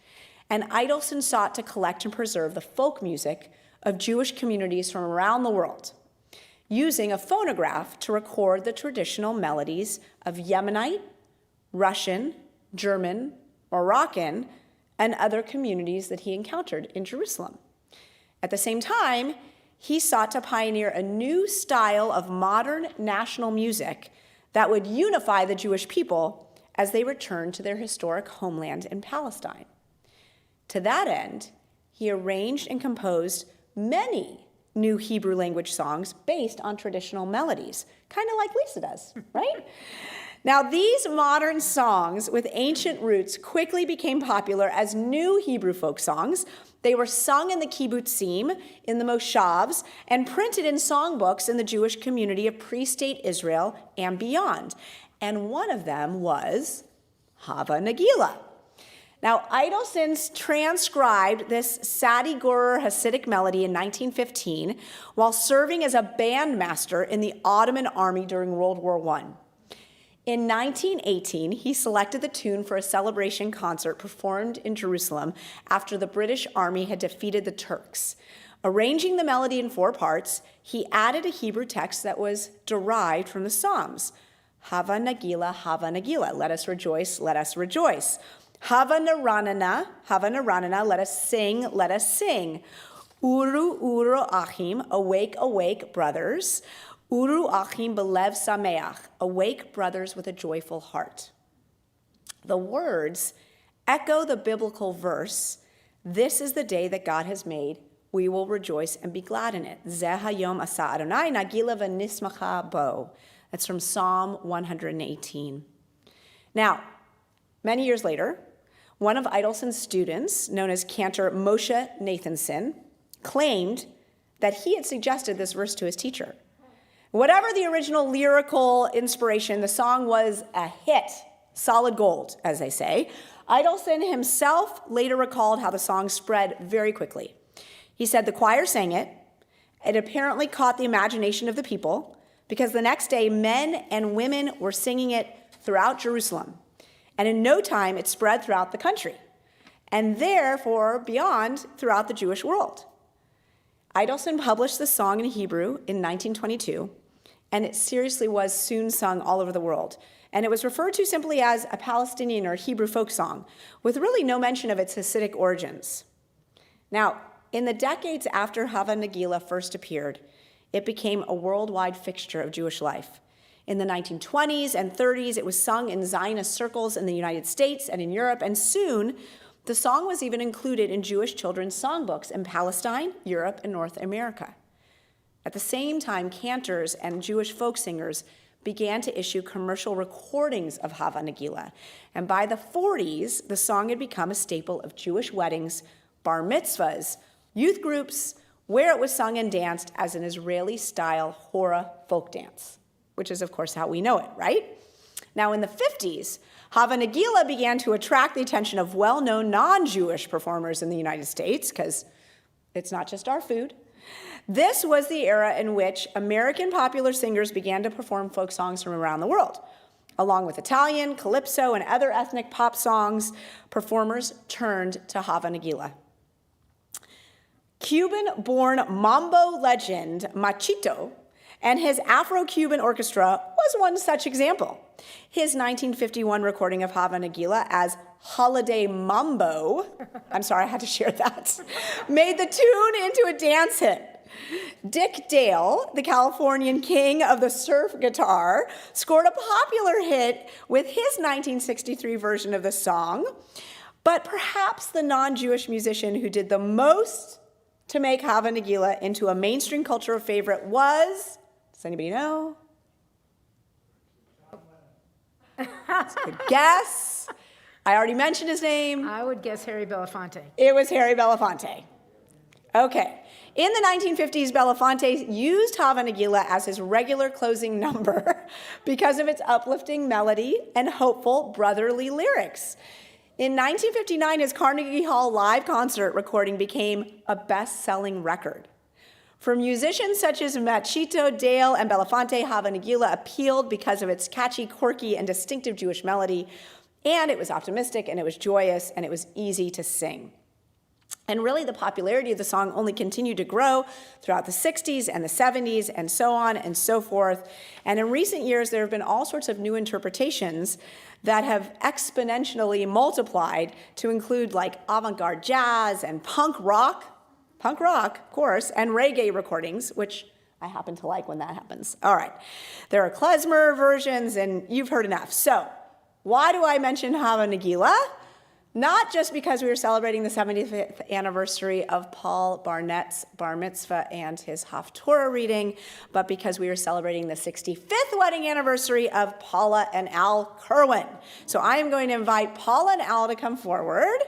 and Eidelson sought to collect and preserve the folk music of Jewish communities from around the world, using a phonograph to record the traditional melodies of Yemenite, Russian, German, Moroccan, and other communities that he encountered in Jerusalem. At the same time, he sought to pioneer a new style of modern national music that would unify the Jewish people as they returned to their historic homeland in Palestine. To that end, he arranged and composed many new Hebrew language songs based on traditional melodies, kind of like Lisa does, right? Now, these modern songs with ancient roots quickly became popular as new Hebrew folk songs. They were sung in the kibbutzim, in the moshavs, and printed in songbooks in the Jewish community of pre-state Israel and beyond. And one of them was Hava Nagila. Now, Idleson transcribed this Sadi Gorer Hasidic melody in 1915 while serving as a bandmaster in the Ottoman army during World War I. In 1918, he selected the tune for a celebration concert performed in Jerusalem after the British Army had defeated the Turks. Arranging the melody in 4 parts, he added a Hebrew text that was derived from the Psalms. Hava Nagila, let us rejoice, let us rejoice. Hava Naranana, let us sing, let us sing. Uru Achim, awake, awake, brothers. Uru Achim belev sameach, awake, brothers, with a joyful heart. The words echo the biblical verse, this is the day that God has made, we will rejoice and be glad in it. Zeh hayom asa Adonai, nagila v'nismacha bo. That's from Psalm 118. Now, many years later, one of Idleson's students, known as cantor Moshe Nathanson, claimed that he had suggested this verse to his teacher. Whatever the original lyrical inspiration, the song was a hit, solid gold, as they say. Idleson himself later recalled how the song spread very quickly. He said the choir sang it. It apparently caught the imagination of the people because the next day men and women were singing it throughout Jerusalem. And in no time, it spread throughout the country and therefore beyond throughout the Jewish world. Idleson published the song in Hebrew in 1922, and it seriously was soon sung all over the world. And it was referred to simply as a Palestinian or Hebrew folk song, with really no mention of its Hasidic origins. Now, in the decades after Hava Nagila first appeared, it became a worldwide fixture of Jewish life. In the 1920s and 30s, it was sung in Zionist circles in the United States and in Europe, and soon, the song was even included in Jewish children's songbooks in Palestine, Europe, and North America. At the same time, cantors and Jewish folk singers began to issue commercial recordings of Hava Nagila, and by the 40s, the song had become a staple of Jewish weddings, bar mitzvahs, youth groups, where it was sung and danced as an Israeli-style hora folk dance, which is, of course, how we know it, right? Now, in the 50s, Hava Nagila began to attract the attention of well-known non-Jewish performers in the United States, because it's not just our food. This was the era in which American popular singers began to perform folk songs from around the world. Along with Italian, calypso, and other ethnic pop songs, performers turned to Hava Nagila. Cuban-born mambo legend Machito and his Afro-Cuban orchestra was one such example. His 1951 recording of Hava Nagila as Holiday Mambo, I'm sorry, I had to share that, made the tune into a dance hit. Dick Dale, the Californian king of the surf guitar, scored a popular hit with his 1963 version of the song, but perhaps the non-Jewish musician who did the most to make Hava Nagila into a mainstream cultural favorite was, does anybody know? That's a good guess. I already mentioned his name. I would guess Harry Belafonte. It was Harry Belafonte. Okay. In the 1950s, Belafonte used Hava Nagila as his regular closing number because of its uplifting melody and hopeful brotherly lyrics. In 1959, his Carnegie Hall live concert recording became a best-selling record. For musicians such as Machito, Dale, and Belafonte, Hava Nagila appealed because of its catchy, quirky, and distinctive Jewish melody, and it was optimistic, and it was joyous, and it was easy to sing. And really, the popularity of the song only continued to grow throughout the 60s and the 70s and so on and so forth. And in recent years, there have been all sorts of new interpretations that have exponentially multiplied to include like avant-garde jazz and punk rock, of course, and reggae recordings, which I happen to like when that happens. All right. There are klezmer versions, and you've heard enough. So why do I mention Hava Nagila? not just because we were celebrating the 75th anniversary of Paul Barnett's bar mitzvah and his Haftorah reading, but because we were celebrating the 65th wedding anniversary of Paula and Al Kerwin. So I am going to invite Paula and Al to come forward.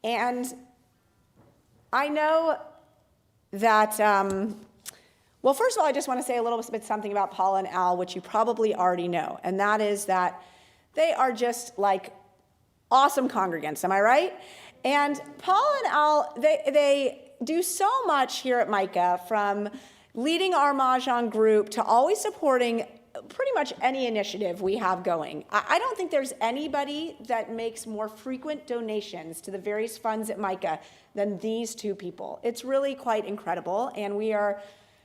And I know that, well, first of all, I just want to say a little bit something about Paula and Al, which you probably already know, and that is that they are just like awesome congregants, am I right? And Paul and Al, they do so much here at Micah, from leading our Mahjong group to always supporting pretty much any initiative we have going. I don't think there's anybody that makes more frequent donations to the various funds at Micah than these two people. It's really quite incredible, and we are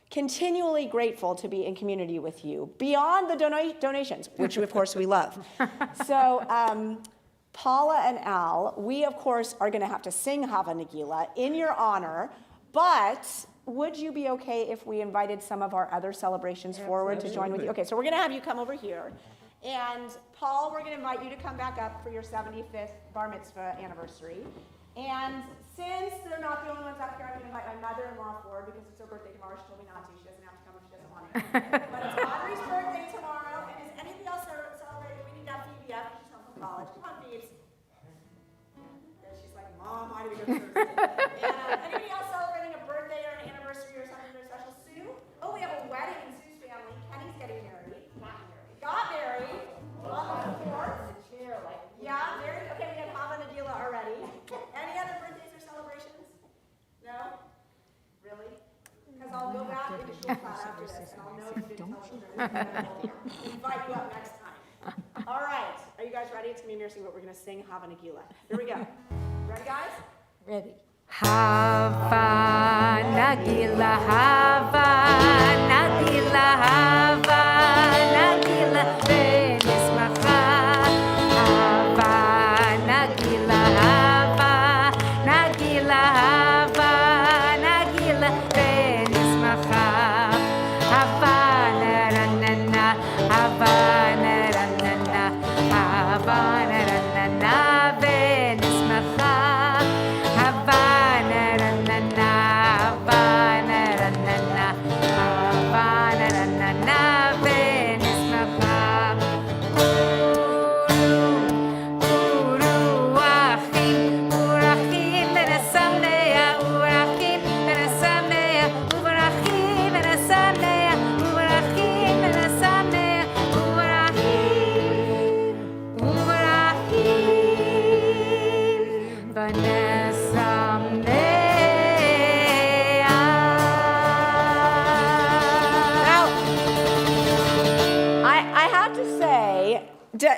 continually grateful to be in community with you, beyond the donations, which of course we love. So, Paula and Al, we of course are going to have to sing Hava Nagila in your honor, but would you be okay if we invited some of our other celebrations forward to join with you? Okay, so we're going to have you come over here. And Paul, we're going to invite you to come back up for your 75th bar mitzvah anniversary. And since they're not the only ones up here, I'm going to invite my mother-in-law forward because it's her birthday tomorrow. She told me not to. She doesn't have to come if she doesn't want to. But it's Audrey's birthday tomorrow. And is anybody else celebrating? We need that Phoebe up. She's home from college. Come on, Phoebe. And she's like, Mom, why do we go to Thursday? And anybody else celebrating a birthday or an anniversary or something very special? Sue? Oh, we have a wedding in Sue's family. Kenny's getting married. Got married. On the 4th. Yeah, married. Okay, we have Hava Nagila already. Any other birthdays or celebrations? No? Really? Because I'll go back into shul class after this, and I'll know you didn't tell us we'll invite you up next time. All right. Are you guys ready? It's going to be embarrassing, but we're going to sing Hava Nagila. Here we go. Ready, guys? Ready. Hava Nagila, Hava Nagila, Hava Nagila, Benismacha. Hava Nagila, Hava Nagila, Hava Nagila, Benismacha. Hava Naranana, Hava Naranana, Hava Naranana, Benismacha.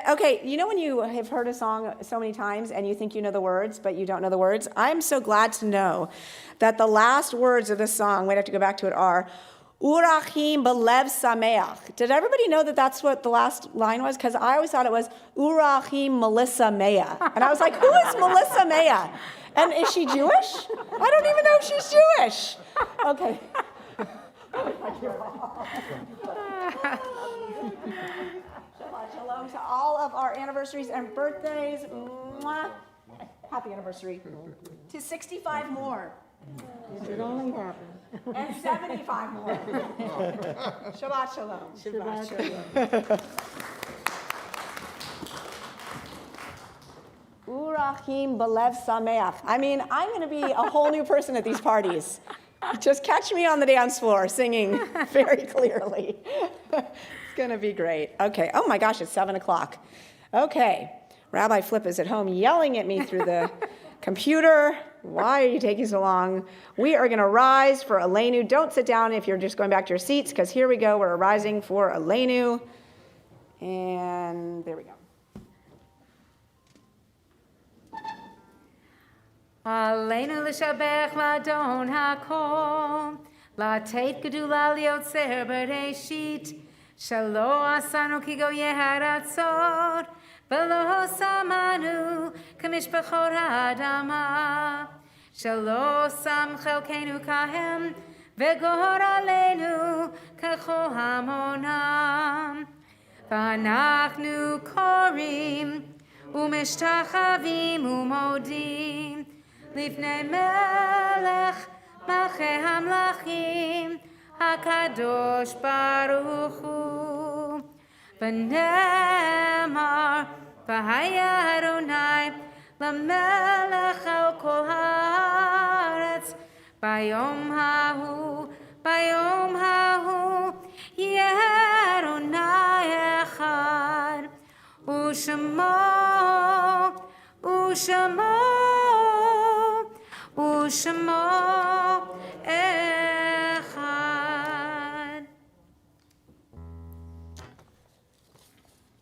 Okay, you know when you have heard a song so many times and you think you know the words, but you don't know the words? I'm so glad to know that the last words of this song, we'd have to go back to it, are Urachim belev sameach. Did everybody know that that's what the last line was? Because I always thought it was Urachim Melissa Mea. And I was like, who is Melissa Mea? And is she Jewish? I don't even know if she's Jewish. Okay. Shabbat shalom to all of our anniversaries and birthdays. Mwah. Happy anniversary. To 65 more. It only happened. And 75 more. Shabbat shalom. Shabbat shalom. Urachim belev sameach. I mean, I'm going to be a whole new person at these parties. Just catch me on the dance floor singing very clearly. It's going to be great. Okay. Oh my gosh, it's 7 o'clock. Okay. Rabbi Flip is at home yelling at me through the computer. Why are you taking so long? We are going to rise for Aleinu. Don't sit down if you're just going back to your seats, because here we go. We're rising for Aleinu. And there we go. Aleinu l'shabech l'adon hakol, l'teit gedula liotzer bereshit, shelo asanu ki goyeh haratzot, velo samanu k'mishpachot ha'adama, shelo sam chelkeinu kahem, v'gor aleinu k'chol hamonam, v'anachnu korim, ומשתחווים ומודים לפני מלך מלכי המלכים הקדוש ברוך הוא. ונאמר והיה אדוני למלך על כל הארץ ביום ההוא יהיה אדוני אחד ושמו אחד.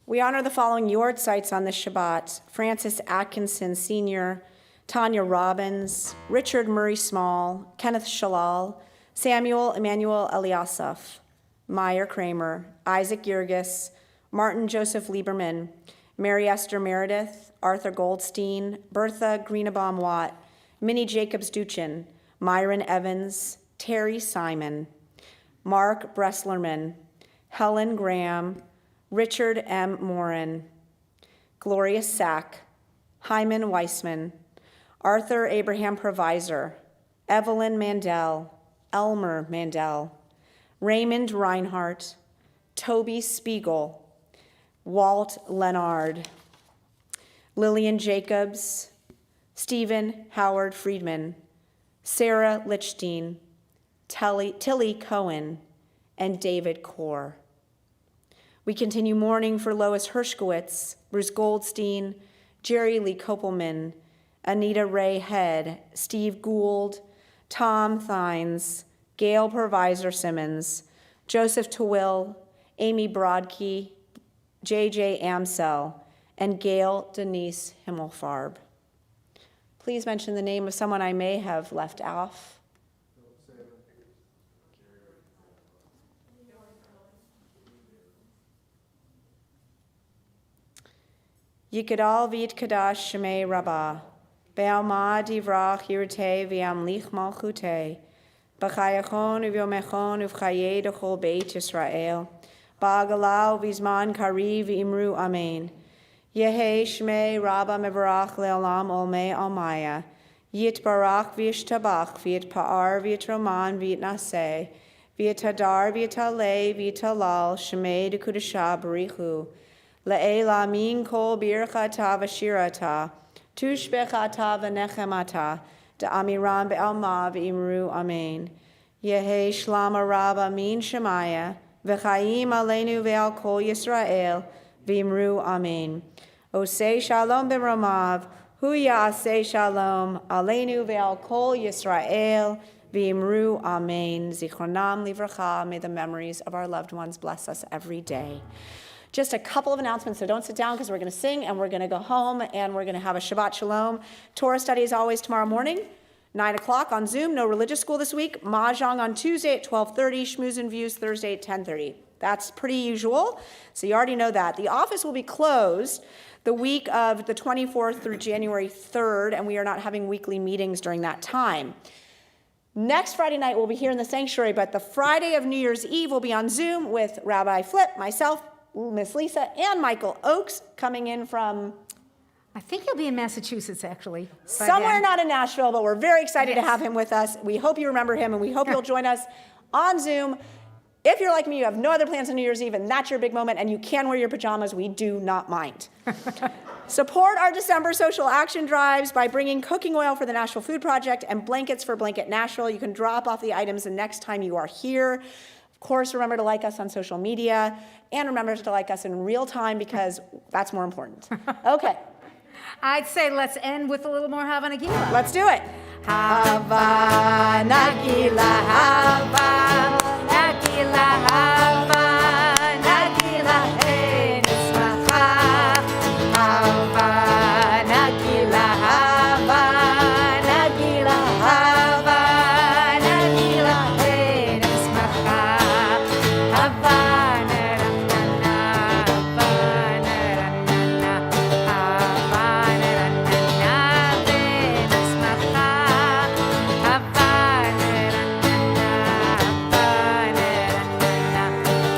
We honor the following yard sites on this Shabbat: Francis Atkinson Sr., Tanya Robbins, Richard Murray Small, Kenneth Shalal, Samuel Emmanuel Eliasaf, Meyer Kramer, Isaac Yergis, Martin Joseph Lieberman, Mary Esther Meredith, Arthur Goldstein, Bertha Greenebaum Watt, Minnie Jacobs Duchin, Myron Evans, Terry Simon, Mark Bresslerman, Helen Graham, Richard M. Morin, Gloria Sack, Hyman Weissman, Arthur Abraham Provisor, Evelyn Mandel, Elmer Mandel, Raymond Reinhardt, Toby Spiegel, Walt Leonard, Lillian Jacobs, Stephen Howard Friedman, Sarah Lichstein, Tilly Cohen, and David Kaur. We continue mourning for Lois Hershkowitz, Bruce Goldstein, Jerry Lee Kopelman, Anita Ray Head, Steve Gould, Tom Thines, Gail Provisor Simmons, Joseph Tewill, Amy Brodkey, J.J. Amsell, and Gail Denise Himmelfarb. Please mention the name of someone I may have left off. Yikadal v'yit kadash shemei rabbah, be'alma divrach yirtei v'yamlich malchutei, b'chayachon uv'yomechon uv'chayei d'chol beit Yisrael, ba'agalau v'zman kari v'imru amen. Yehei shmei rabba mevarach le'olam olmei almaya, yit barach v'yishtabach v'yitpa'ar v'yitroman v'yitnaseh, v'yitadar v'yitalei v'yitalal shmei d'kudashah barichu, Le'ela min kol birchata v'shirata, tushbechata v'nechemata, da'amiram be'alma v'imru amen. Yehi shlama rabba min shemaya, v'chayim aleinu ve'al kol Yisrael, v'imru amen. Osei shalom b'ramav, hu ya'asei shalom, aleinu ve'al kol Yisrael, v'imru amen. Zichronam livracha, may the memories of our loved ones bless us every day. Just a couple of announcements, so don't sit down because we're going to sing and we're going to go home and we're going to have a Shabbat Shalom. Torah study is always tomorrow morning, 9 o'clock on Zoom. No religious school this week. Mahjong on Tuesday at 12:30. Schmooze and Views Thursday at 10:30. That's pretty usual, so you already know that. The office will be closed the week of the 24th through January 3rd, and we are not having weekly meetings during that time. Next Friday night, we'll be here in the sanctuary, but the Friday of New Year's Eve will be on Zoom with Rabbi Flip, myself, Miss Lisa, and Michael Oakes coming in from... I think he'll be in Massachusetts, actually. Somewhere not in Nashville, but we're very excited to have him with us. We hope you remember him, and we hope you'll join us on Zoom. If you're like me, you have no other plans on New Year's Eve, and that's your big moment, and you can wear your pajamas, we do not mind. Support our December social action drives by bringing cooking oil for the Nashville Food Project and blankets for Blanket Nashville. You can drop off the items the next time you are here. Of course, remember to like us on social media, and remember to like us in real time because that's more important. Okay. I'd say let's end with a little more Hava Nagila. Let's do it. Hava Nagila, Hava Nagila, Hava Nagila, hey nismacha. Hava Nagila, Hava Nagila, Hava Nagila, hey nismacha. Hava Naranana, Hava Naranana, Hava Naranana, hey nismacha. Hava Naranana, Hava Naranana,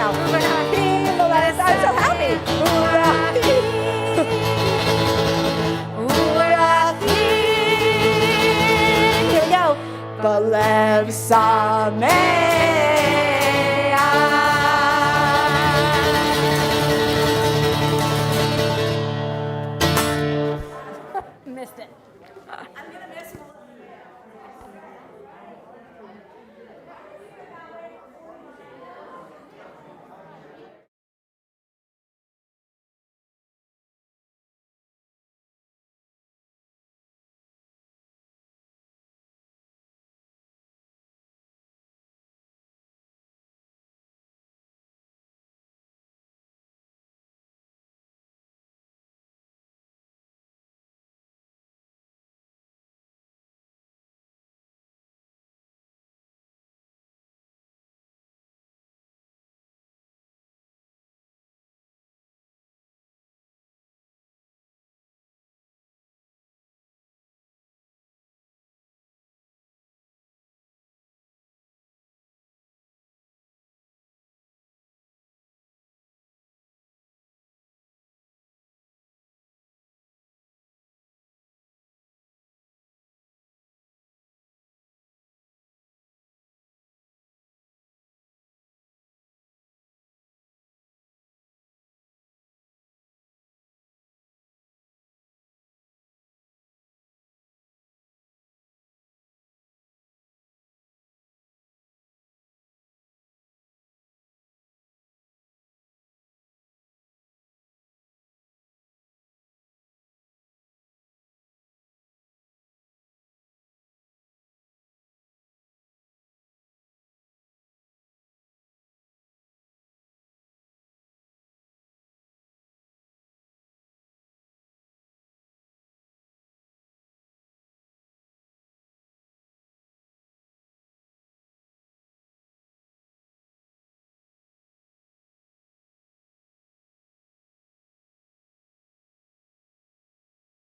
now. I'm so happy. Here we go. Balev Sameach.